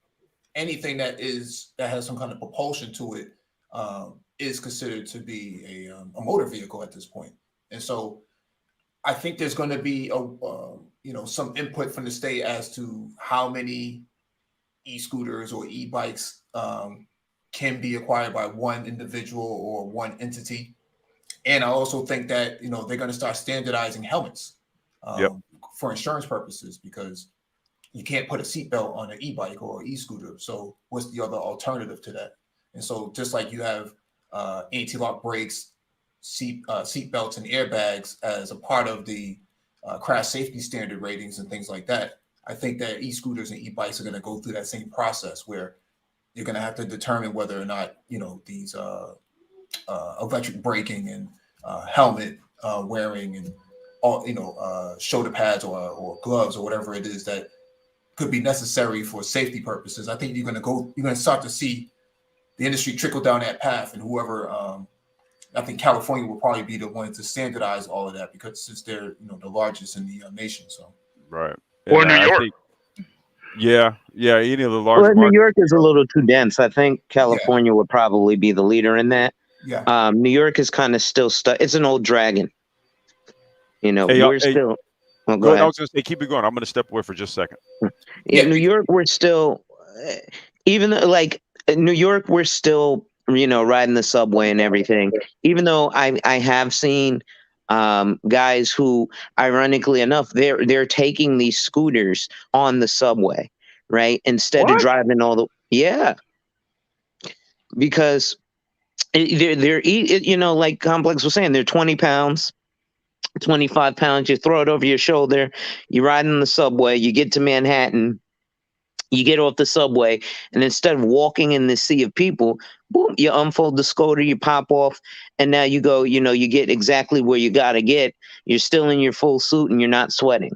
anything that has some kind of propulsion to it is considered to be a motor vehicle at this point. And so I think there's going to be some input from the state as to how many e-scooters or e-bikes can be acquired by one individual or one entity. And I also think that they're going to start standardizing helmets for insurance purposes, because you can't put a seatbelt on an e-bike or e-scooter. So what's the other alternative to that? And so just like you have anti-lock brakes, seat belts, and airbags as a part of the crash safety standard ratings and things like that, I think that e-scooters and e-bikes are going to go through that same process where you're going to have to determine whether or not these electric braking and helmet wearing and all shoulder pads or gloves or whatever it is that could be necessary for safety purposes. I think you're going to start to see the industry trickle down that path, and whoever I think California will probably be the one to standardize all of that, because since they're the largest in the nation. So Right. Or And New I York. think, yeah, any of the large well, New markets. York is a little too dense. I think California would probably be the leader in that. yeah, New York is kind of still stuck. It's an old dragon. Hey, We're still. Oh, go go ahead. I ahead. was going to say, keep it going. I'm going to step away for just a second. Yeah, Yeah. New York, we're still, even though, like New York, we're still, riding the subway and everything. Even though I have seen guys who, ironically enough, they're taking these scooters on the subway, right? Instead of What? driving because like Complex was saying, they're 20 pounds. 25 pounds, you throw it over your shoulder, you ride in the subway, you get to Manhattan, you get off the subway, and instead of walking in the sea of people, boom, you unfold the scooter, you pop off, and now you go, you get exactly where you got to get. You're still in your full suit and you're not sweating.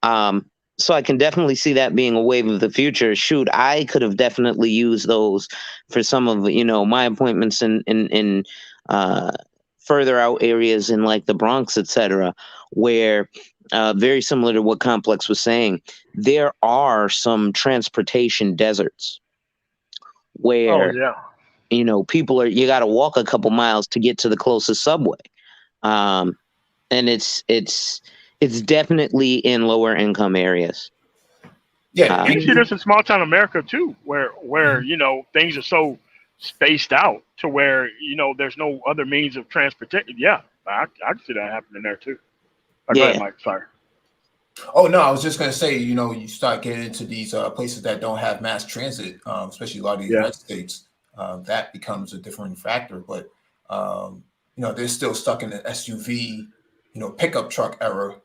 So I can definitely see that being a wave of the future. Shoot, I could have definitely used those for some of my appointments in further out areas in like the Bronx, etc., where very similar to what Complex was saying, there are some transportation deserts Oh where yeah. people you got to walk a couple miles to get to the closest subway, and it's definitely in lower income areas. yeah. You see this in small town America too, where things are so spaced out to where there's no other means of transportation. Yeah, I can see that happening there too. Go ahead, Yeah. Mike. Sorry. Oh no, I was just gonna say, you start getting into these places that don't have mass transit, especially a lot of these red states. That becomes a different factor, but they're still stuck in the SUV, pickup truck era.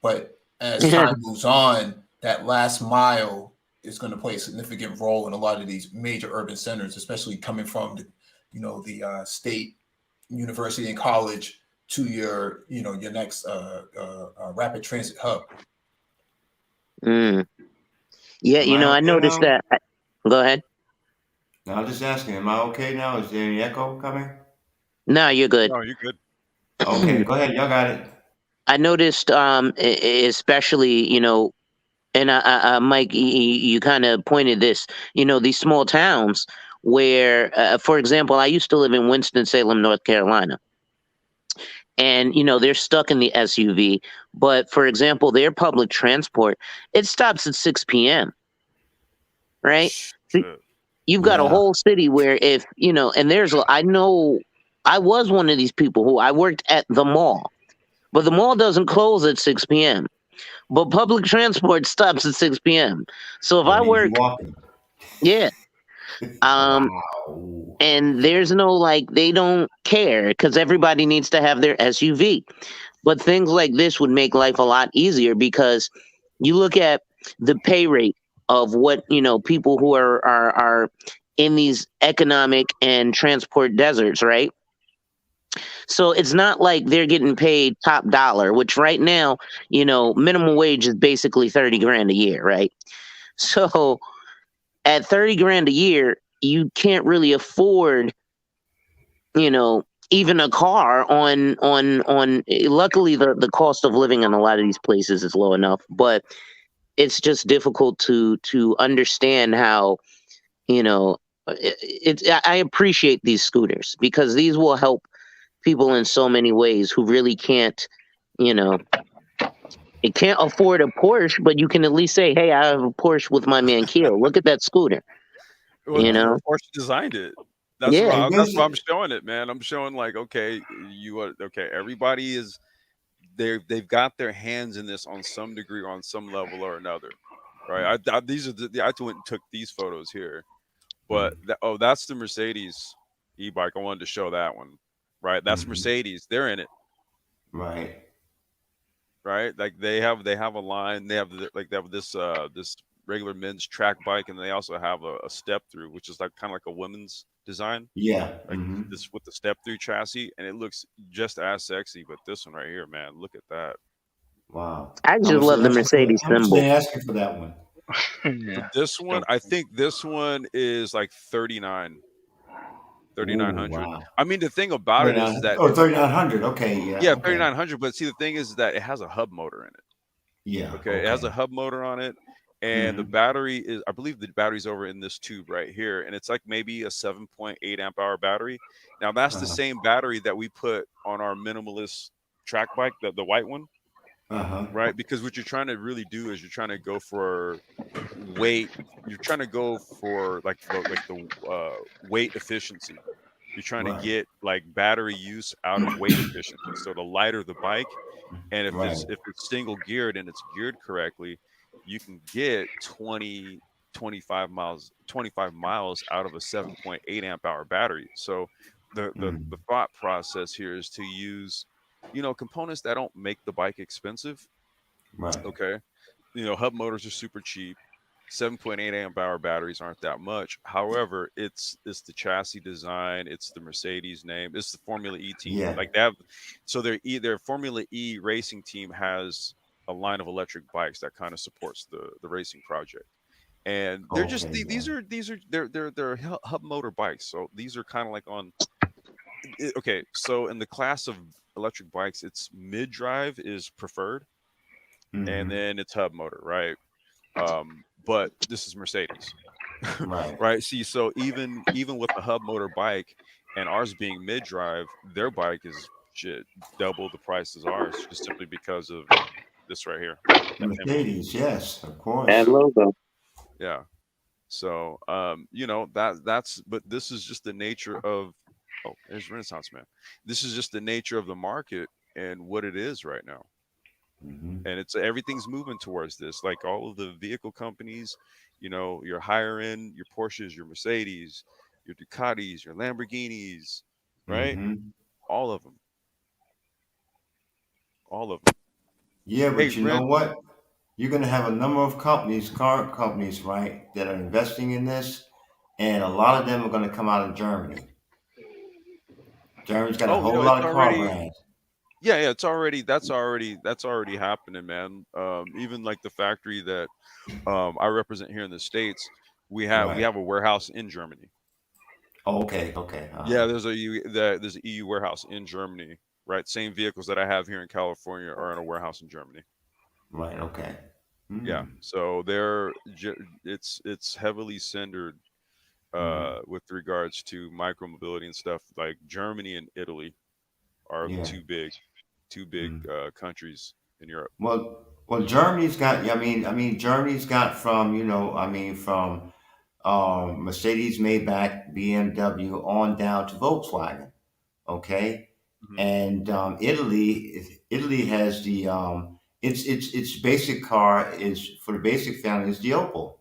But as time moves on, that last mile is going to play a significant role in a lot of these major urban centers, especially coming from the state university and college to your next rapid transit hub. Mm. Yeah, Am I I okay noticed now? that. Go ahead. No, I'm just asking. Am I okay now? Is there any echo coming? No, you're good. No, you're good. Okay, go ahead. Y'all got it. I noticed, especially, and Mike, you kind of pointed this, these small towns where, for example, I used to live in Winston-Salem, North Carolina. And, they're stuck in the SUV. But, for example, their public transport, it stops at 6 p.m., right? Shit. You've got a Yeah. whole city where if, and I know I was one of these people who I worked at the mall, but the mall doesn't close at 6 p.m. But public transport stops at 6 p.m. So if That I means you work, walking. yeah. Um, Wow. and there's no like they don't care because everybody needs to have their SUV. But things like this would make life a lot easier because you look at the pay rate of what people who are in these economic and transport deserts, right? So it's not like they're getting paid top dollar, which right now, minimum wage is basically 30 grand a year, right? So at 30 grand a year, you can't really afford, even a car on luckily the cost of living in a lot of these places is low enough, but it's just difficult to understand how, you know, I appreciate these scooters because these will help people in so many ways who really can't, you know, it can't afford a Porsche, but you can at least say, "Hey, I have a Porsche with my man Keel. Look at that scooter." Well, You know? Porsche designed it. Yeah. And That's this, why I'm showing it, man. I'm showing like, okay, okay. Everybody is they've got their hands in this on some degree, on some level or another, right? These are I went and took these photos here, but that's the Mercedes e-bike. I wanted to show that one, right? That's Mercedes. They're in it, right. right? Like they have a line. They have this regular men's track bike, and they also have a step through, which is like kind of like a women's design, Yeah. like this with the step through chassis, and it looks just as sexy. But this one right here, man, look at that. Wow. I How just much they love the asking for? Mercedes How much symbol. they asking for that one? For Yeah. this one, So, I think this one is like 3,900. Wow. I mean, the thing about it is 39. that Oh, 3,900. Okay. Yeah. yeah, Okay. 3,900. But see, the thing is that it has a hub motor in it. Yeah. Okay, it has a Okay. hub motor on it, and the Mm-hmm. battery is, I believe, the battery's over in this tube right here, and it's like maybe a 7.8 amp hour battery. Now that's the Uh-huh. same battery that we put on our minimalist track bike, the white one, Uh-huh. right? Because what you're trying to really do is you're trying to go for weight. You're trying to go for like the weight efficiency. You're trying to Right. get like battery use out of weight efficiency. So the lighter the bike, and Right. if it's single geared and it's geared correctly, you can get 25 miles out of a 7.8 amp hour battery. So the Mm. thought process here is to use, components that don't make the bike expensive. Right. Okay. Hub motors are super cheap. 7.8 amp hour batteries aren't that much. However, it's the chassis design, it's the Mercedes name, it's the Formula E team. Yeah. Like they have, so their Formula E racing team has a line of electric bikes that kind of supports the racing project. And they're just Okay. Yeah. these are they're hub motor bikes. So these are kind of like on okay. So in the class of electric bikes, it's mid drive is preferred, and Mm-hmm. then it's hub motor, right? But this is Mercedes, Right. right? See, so even with the hub motor bike and ours being mid drive, their bike is shit double the price as ours, just simply because of this right here, that emblem. Mercedes. Yes. Of That course. logo. Yeah. So that's but this is just the nature of oh, there's Renaissance Man. This is just the nature of the market and what it is right now. Mm-hmm. And it's everything's moving towards this, like all of the vehicle companies, your higher end, your Porsches, your Mercedes, your Ducatis, your Lamborghinis, right? Mm-hmm. All of them, all of them. Yeah, Hey, but you know Ren. what? You're going to have a number of companies, car companies, right, that are investing in this, and a lot of them are going to come out of Germany. Germany's got a Oh, whole it's lot of car already brands. yeah, it's already that's already happening, man. Even like the factory that I represent here in the States, we Right. have a warehouse in Germany. Oh, okay. Okay. Yeah, there's an EU warehouse in Germany, right? Same vehicles that I have here in California are in a warehouse in Germany. Right. Okay. Yeah, Mm. so it's heavily centered Mm-hmm. with regards to micromobility and stuff. Like Germany and Italy are the Yeah. two big Mm. countries in Europe. Well, Germany's got. I mean, Germany's got from from Mercedes, Maybach, BMW on down to Volkswagen. Okay, Mhm. and Italy has the its basic car is for the basic family is the Opel.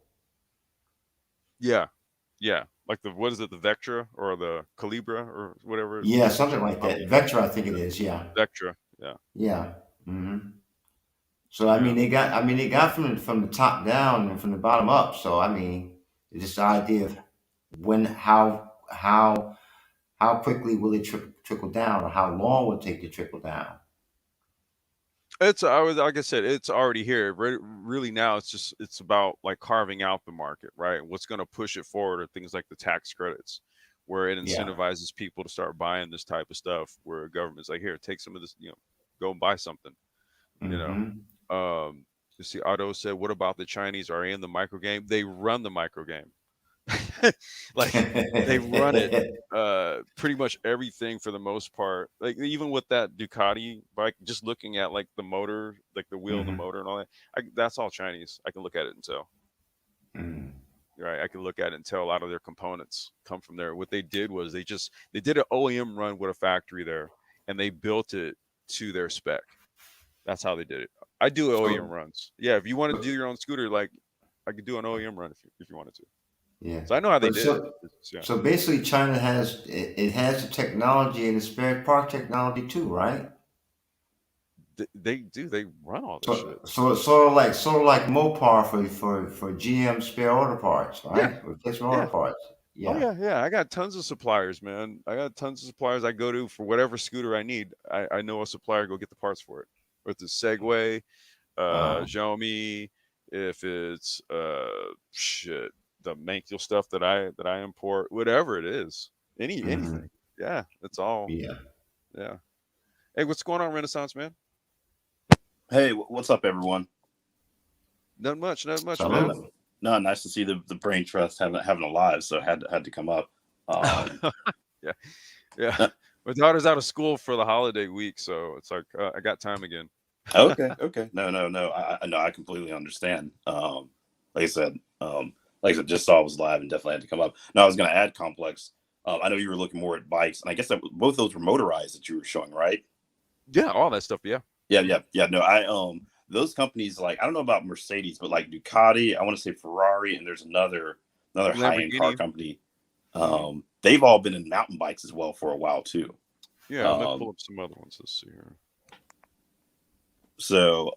Yeah, yeah. like the what is it, the Vectra or the Calibra or whatever Yeah, the something like model that. is. Vector, I think it is. Yeah, Vectra, yeah. yeah. hmm So So I yeah, mean, they got from the top down and from the bottom up. So I mean, it's just the idea of when, how quickly will it trickle down, or how long will it take to trickle down? it's I was like I said, it's already here. Really now, it's about like carving out the market, right? What's going to push it forward are things like the tax credits, where it Yeah. incentivizes people to start buying this type of stuff. Where government's like, here, take some of this, go and buy something, you know. hmm You see, Otto said, "What about the Chinese? Are they in the micro game? They run the micro game. Like they run it pretty much everything for the most part. Like even with that Ducati bike, just looking at like the motor, like the wheel and the hmm motor and all that, that's all Chinese. I can look at it and tell. hmm Right, I can look at it and tell a lot of their components come from there. What they did was they did an OEM run with a factory there, and they built it to their spec. That's how they did it. I do OEM So, runs. Yeah, if you want to do your own scooter, like I could do an OEM run if you wanted to. yeah, So I know how they but did it. Yeah, so basically, China has it has the technology and the spare part technology too, right? they do. They run all this So shit. it's sort of like Mopar for GM spare auto parts, Yeah, right? Replacement yeah. auto parts. Oh Yeah. yeah, yeah. I got tons of suppliers, man. I got tons of suppliers I go to for whatever scooter I need. I know a supplier, go get the parts for it. If it's Segway, Uh, Xiaomi, if it's shit, the Mankil stuff that I import, whatever it is, anything. hmm Yeah, it's all. Yeah. Yeah. Hey, what's going on, Renaissance man? Hey, what's up, everyone? Not much, man. Salute. No, nice to see the brain trust having a live, so had to come up. Um, Yeah, yeah. uh, My daughter's out of school for the holiday week, so it's like I got time again. okay. No. I no, I completely understand. Like I said, just saw it was live and definitely had to come up. No, I was going to add complex. I know you were looking more at bikes, and I guess that both those were motorized that you were showing, right? Yeah, all that stuff. Yeah. Yeah. No, I those companies, like, I don't know about Mercedes, but like Ducati, I want to say Ferrari, and there's another high end car Lamborghini. company. Hmm. They've all been in mountain bikes as well for a while too. Yeah, I'm gonna pull Um, up some other ones. Let's see here. so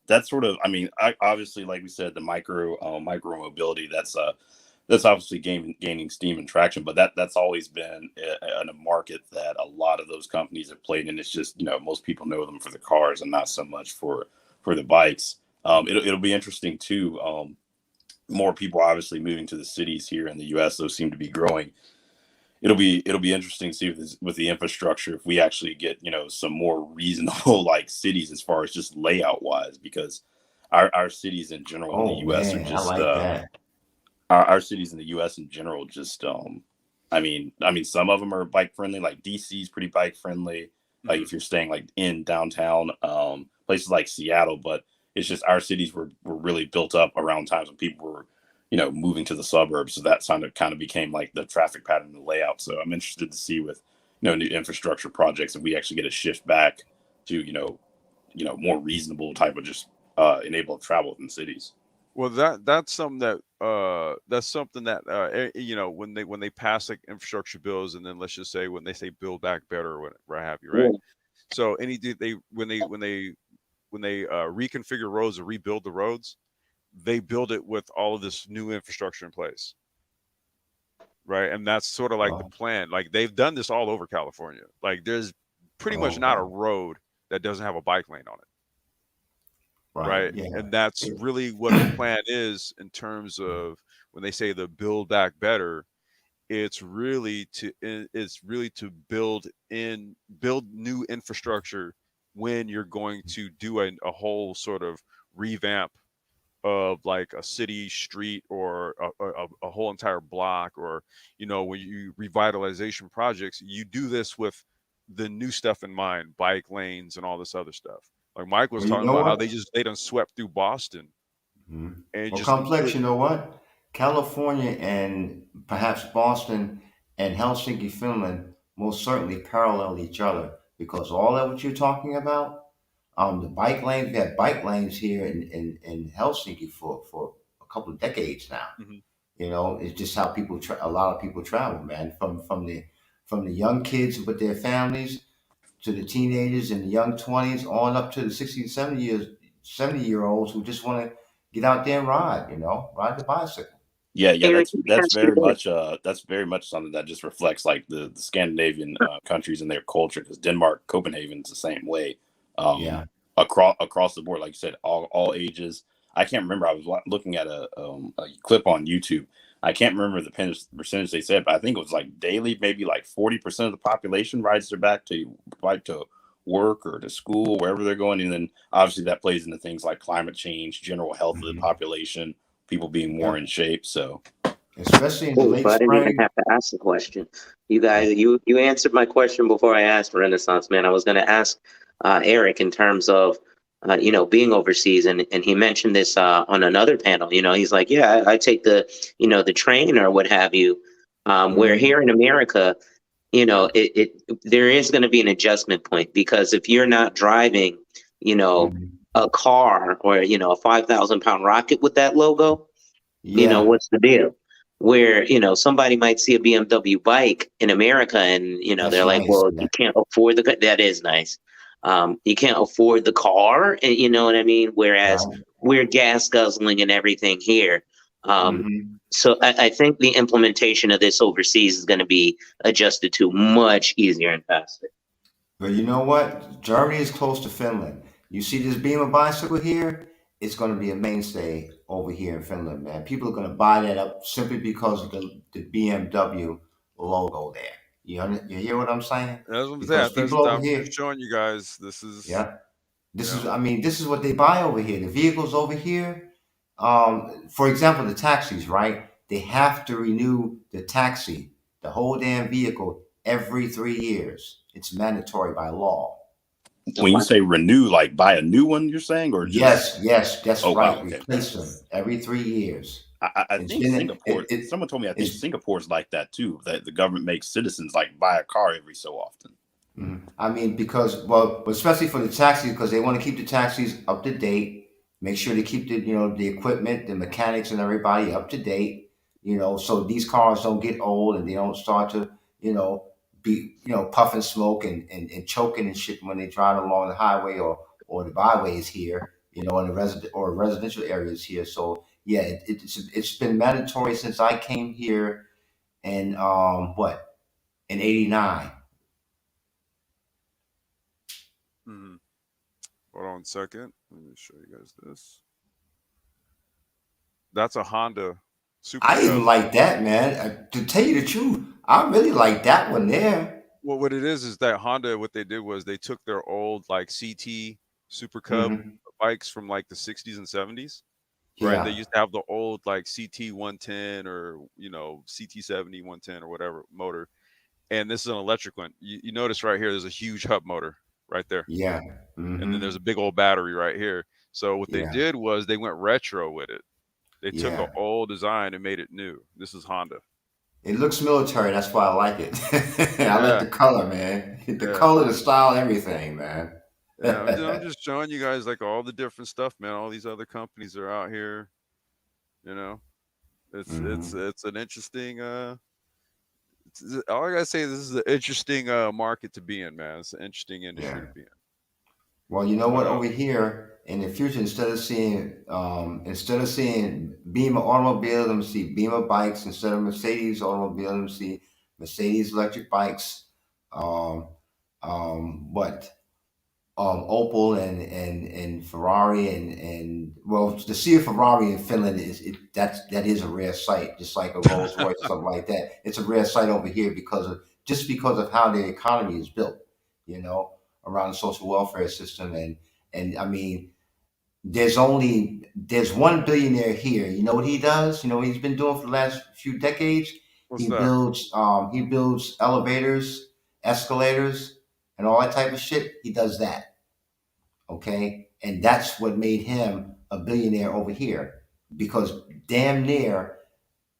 that's sort of, I mean, obviously, like we said, the micro mobility, that's obviously gaining steam and traction, but that's always been in a market that a lot of those companies have played in. It's just, most people know them for the cars and not so much for the bikes. It'll be interesting too. More people obviously moving to the cities here in the U.S. Those seem to be growing. It'll be interesting to see with the infrastructure, if we actually get, some more reasonable like cities as far as just layout wise, because our cities in general in the Oh U.S. are man, I just like that. our cities in the U.S. in general just I mean some of them are bike friendly, like DC is pretty bike friendly, like Hmm. if you're staying like in downtown, places like Seattle, but it's just our cities were really built up around times when people were, moving to the suburbs, so that kind of became like the traffic pattern and the layout. So I'm interested to see with, new infrastructure projects, if we actually get a shift back to, more reasonable type of just enable travel within cities. Well, that's something that when they pass like infrastructure bills, and then let's just say when they say build back better or what have you, right? Yeah. So they when they reconfigure roads or rebuild the roads, they build it with all of this new infrastructure in place, right? And that's sort of like the Oh, plan. Like they've done this all over California. Like there's pretty much not a okay. road that doesn't have a bike lane on it, Right. right? Yeah. And that's really what the plan is in terms of when they say the build back better. It's really to build new infrastructure when you're going to do a whole sort of revamp of like a city street or a whole entire block, or when you revitalization projects, you do this with the new stuff in mind, bike lanes and all this other stuff. Like Mike was Well, you talking know about how what? they done swept through Boston and Well, just complex. You know what? California and perhaps Boston and Helsinki, Finland, most certainly parallel each other, because all that what you're talking about, the bike lanes. We have bike lanes here in Helsinki for a couple of decades now. Mhm. You know, it's just how a lot of people travel, man. From the young kids with their families to the teenagers in the young 20s, on up to the 60, 70-year olds who just want to get out there and ride. You know, ride the bicycle. Yeah, yeah, Eric, let me that's ask you very this. much that's very much something that just reflects like the Scandinavian countries and their culture. Because Denmark, Copenhagen's the same way, Yeah. across the board. Like you said, all ages. I can't remember. I was looking at a clip on YouTube. I can't remember the percentage they said, but I think it was like daily, maybe like 40% of the population rides their bike to work or to school, wherever they're going. And then obviously that plays into things like climate change, general health of the Hmm. population, people being more Yep. in shape. So Especially in the Oh, late so I didn't even spring. have to ask the question. You Yeah. guys, you answered my question before I asked Renaissance Man. I was going to ask Eric in terms of being overseas, and he mentioned this on another panel. He's like, yeah, I take the train or what have you. Where Hmm. here in America, there is going to be an adjustment point because if you're not driving, you know, Hmm. a car or a 5,000 pound rocket with that logo, Yeah, what's the deal? Where, somebody might see a BMW bike in America and, that's they're like, nice. well, Yeah. you can't afford that is nice. You can't afford the car, and you know what I mean? Whereas Right. we're gas guzzling and everything here. Um, Hmm. so I think the implementation of this overseas is going to be adjusted to much easier and faster. But you know what? Germany is close to Finland. You see this Beamer bicycle here? It's going to be a mainstay over here in Finland, man. People are going to buy that up simply because of the BMW logo there. You hear what I'm saying? That's what I'm saying. Because people over I'm just here, showing you guys. This is, yeah, you know, I mean, this is what they buy over here. The vehicles over here, for example, the taxis, right? They have to renew the taxi, the whole damn vehicle, every 3 years. It's mandatory by law. when you Okay. say renew, like buy a new one, you're saying, or just Yes, yes, that's oh wow, right. okay. Replace them every 3 years. I It's think been Singapore. Someone told me I think it's Singapore's like that too. That the government makes citizens like buy a car every so often. I mean, because well, especially for the taxis, because they want to keep the taxis up to date. Make sure they keep the equipment, the mechanics, and everybody up to date. So these cars don't get old and they don't start to you know be puffing smoke and choking and shit when they drive along the highway or the byways here. In the residential areas here. So yeah, it's been mandatory since I came here in in '89. mhm. Hold on a second. Let me show you guys this. That's a Honda Super I even Cub. like that, man. To tell you the truth, I really like that one there. Well, what it is that Honda, what they did was they took their old like CT Super Cub Hmm. bikes from like the 60s and 70s, right? They Yeah, used to have the old like CT 110 or CT 70 110 or whatever motor, and this is an electric one. You notice right here, there's a huge hub motor right there, yeah, and then hmm there's a big old battery right here. So what they yeah, did was they went retro with it. They took an yeah. old design and made it new. This is Honda. It looks military. That's why I like it. I like Yeah, the color, man. The yeah, color, the style, everything, man. yeah. I'm just showing you guys like all the different stuff, man. All these other companies are out here. You know, Hmm. it's an interesting. All I gotta say, this is an interesting market to be in, man. It's an interesting industry Yeah. to be in. Well, you know But what? Over here in the future, instead of seeing Beamer automobiles, I'm gonna see Beamer bikes. Instead of Mercedes automobiles, I'm gonna see Mercedes electric bikes. Um, what? Opel and Ferrari and well, to see a Ferrari in Finland that is a rare sight, just like a Rolls Royce or something like that. It's a rare sight over here because of how the economy is built, you know, around the social welfare system and I mean, there's one billionaire here. You know what he does? You know what he's been doing for the last few decades? What's He that? builds elevators, escalators, and all that type of shit. He does that. Okay. And that's what made him a billionaire over here because damn near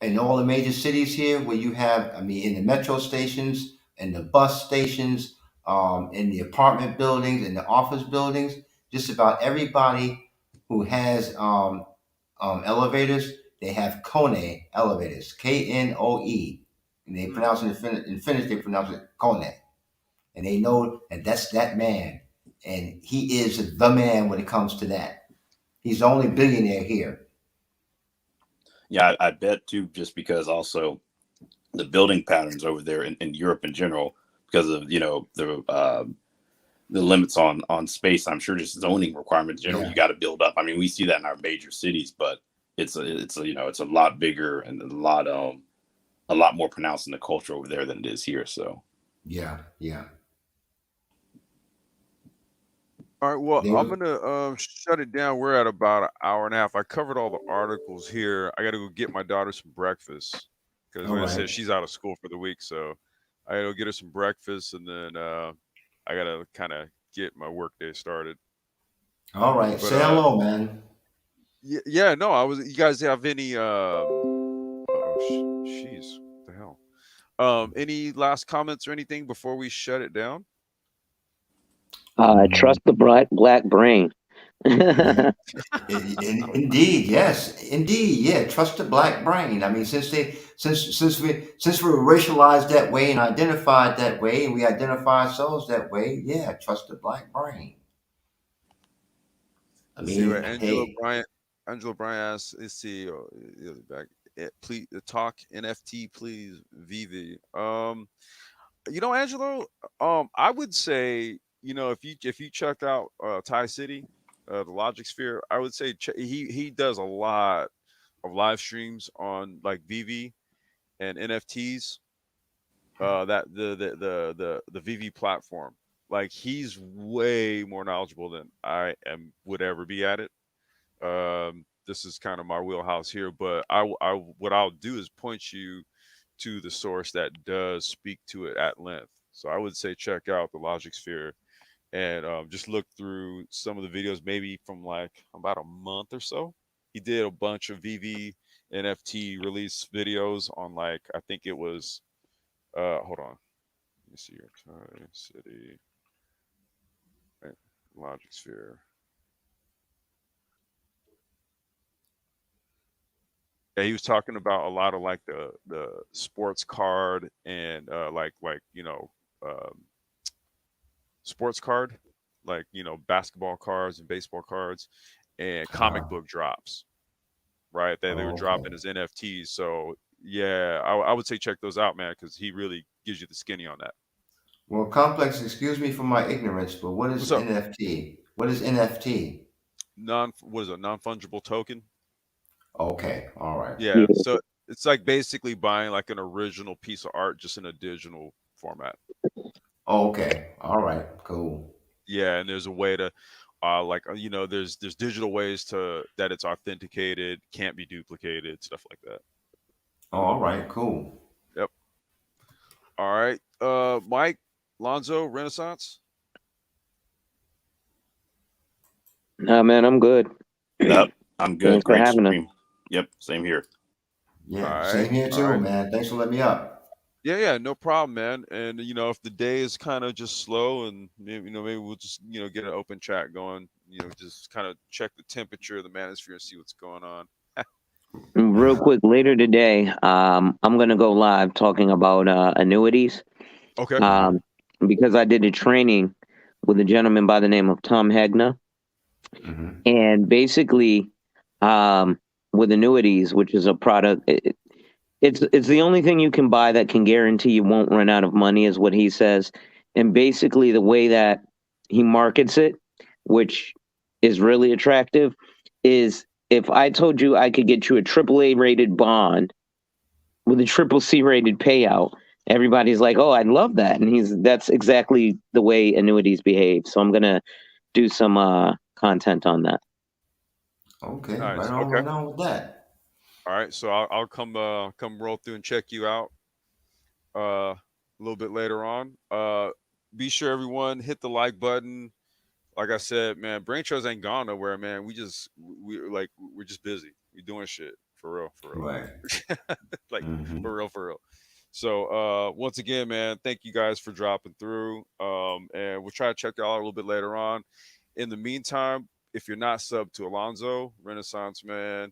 in all the major cities here where you have, I mean, in the metro stations and the bus stations, in the apartment buildings, in the office buildings, just about everybody who has elevators, they have Kone elevators, Knoe, and they Hmm. pronounce it in Finnish. They pronounce it Kone, and they know that that's that man, and he is the man when it comes to that. He's the only billionaire here. Yeah, I bet too, just because also the building patterns over there in Europe in general, because of the limits on space. I'm sure just zoning requirements in general. You Yeah, got to build up. I mean, we see that in our major cities, but it's a lot bigger and a lot more pronounced in the culture over there than it is here. So yeah, yeah. All right, well, They I'm were gonna shut it down. We're at about an hour and a half. I covered all the articles here. I got to go get my daughter some breakfast because, all like I said, right. she's out of school for the week. So I got to go get her some breakfast, and then I got to kind of get my work day started. All right. But Say hello, man. yeah, no, I was. You guys have any? Oh, jeez, what the hell? Any last comments or anything before we shut it down? Trust the black brain. Yeah. Indeed, yes, indeed, yeah. Trust the black brain. I mean, since we're racialized that way and identified that way, and we identify ourselves that way, yeah. Trust the black brain. I Let's see mean, what Angelo hey, Bryant. Angelo Bryant asks, "Let's see, back. Please talk NFT, please, Vivi." Angelo, I would say, if you check out Thai City, the Logic Sphere, I would say he does a lot of live streams on like VV and NFTs. That the VV platform. Like he's way more knowledgeable than I am would ever be at it. This is kind of my wheelhouse here, but what I'll do is point you to the source that does speak to it at length. So I would say check out the Logic Sphere and just look through some of the videos, maybe from like about a month or so. He did a bunch of VV NFT release videos on like I think it was hold on, let me see your Thai City right, Logic Sphere. Yeah, he was talking about a lot of like the sports card and um, sports card, like basketball cards and baseball cards, and comic uh, book drops. Right, they were okay. dropping as NFTs. So yeah, I would say check those out, man, because he really gives you the skinny on that. Well, complex. Excuse me for my ignorance, but what What's is up? NFT? What is NFT? What is a non fungible token? Okay, all right. Yeah. Yeah, so it's like basically buying like an original piece of art just in a digital format. Okay, all right. Cool. Yeah, and there's a way to there's digital ways to that it's authenticated, can't be duplicated, stuff like that. Oh, all right. Cool. Yep. All right. Mike, Lonzo, Renaissance. Nah, man, I'm good. yep, I'm good. Thanks for Great having us. stream. Yep, same here. All Yeah. right. Same here All too, right. man. Thanks for letting me up. Yeah, no problem, man. And if the day is kind of just slow and maybe we'll just, get an open chat going, just kind of check the temperature of the manosphere and see what's going on. Real Yeah. quick, later today, I'm gonna go live talking about annuities. Okay. Hmm. Um, because I did a training with a gentleman by the name of Tom Hegna, Hmm. and basically, um, with annuities, which is a product, it's the only thing you can buy that can guarantee you won't run out of money, is what he says. And basically, the way that he markets it, which is really attractive, is if I told you I could get you a AAA rated bond with a triple C rated payout, everybody's like, "Oh, I'd love that." And that's exactly the way annuities behave. So I'm gonna do some content on that. Okay. Nice. Okay. Right on with that. All right. So I'll come roll through and check you out a little bit later on. Be sure everyone hit the like button. Like I said, man, Brain Trust ain't gone nowhere, man. We're just busy. We doing shit for Right. real, like Hmm. for real. So once again, man, thank you guys for dropping through. And we'll try to check y'all out a little bit later on. In the meantime, if you're not sub to Alonzo Renaissance, man,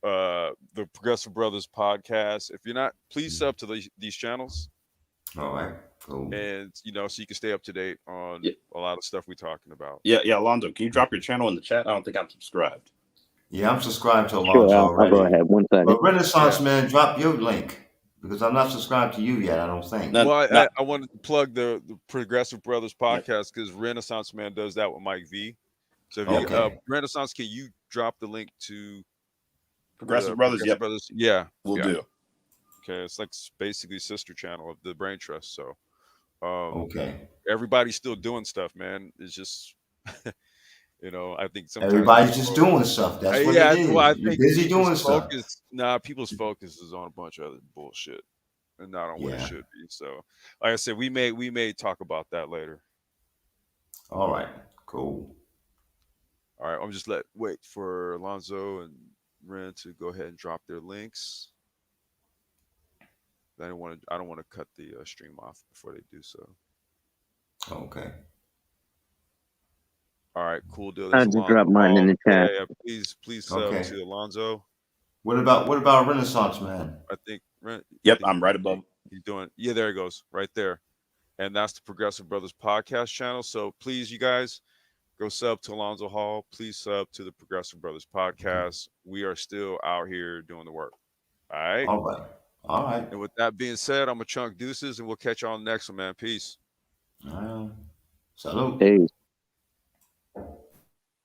the Progressive Brothers podcast. If you're not, please sub to these channels, All right. Cool. and so you can stay up to date on Yeah. a lot of stuff we're talking about. Yeah, Alonzo, can you drop your channel in the chat? I don't think I'm subscribed. Yeah, I'm subscribed to Sure, Alonzo I'll go already. ahead. One second. But Renaissance Yeah. Man, drop your link because I'm not subscribed to you yet. I don't think. No, Well, no. I wanted to plug the Progressive Brothers podcast because Renaissance Man does that with Mike V. So if you Okay. Renaissance, can you drop the link to Progressive Brothers, Progressive yep. Brothers? Yeah, We'll yeah. do. Okay, it's like basically sister channel of the Brain Trust. So Okay. everybody's still doing stuff, man. It's just I think sometimes Everybody's just doing stuff. That's what yeah, it is. well, I You're think busy people's doing stuff. focus people's focus is on a bunch of other bullshit and not on what it Yeah. should be. So like I said, we may talk about that later. All right. Cool. All right, I'm just wait for Alonzo and Ren to go ahead and drop their links. I don't want to cut the stream off before they do so. Okay. All right, cool deal. I There's just Alonzo dropped mine in Hall. the chat. Yeah, please sub Okay. to Alonzo. What about Renaissance Man? I think Ren. Yep, I'm right above. He's doing. Yeah, there he goes, right there, and that's the Progressive Brothers podcast channel. So please, you guys, go sub to Alonzo Hall. Please sub to the Progressive Brothers podcast. We are still out here doing the work. All right. All right. All right. And with that being said, I'm a chunk deuces, and we'll catch you on the next one, man. Peace. Salute. Hey.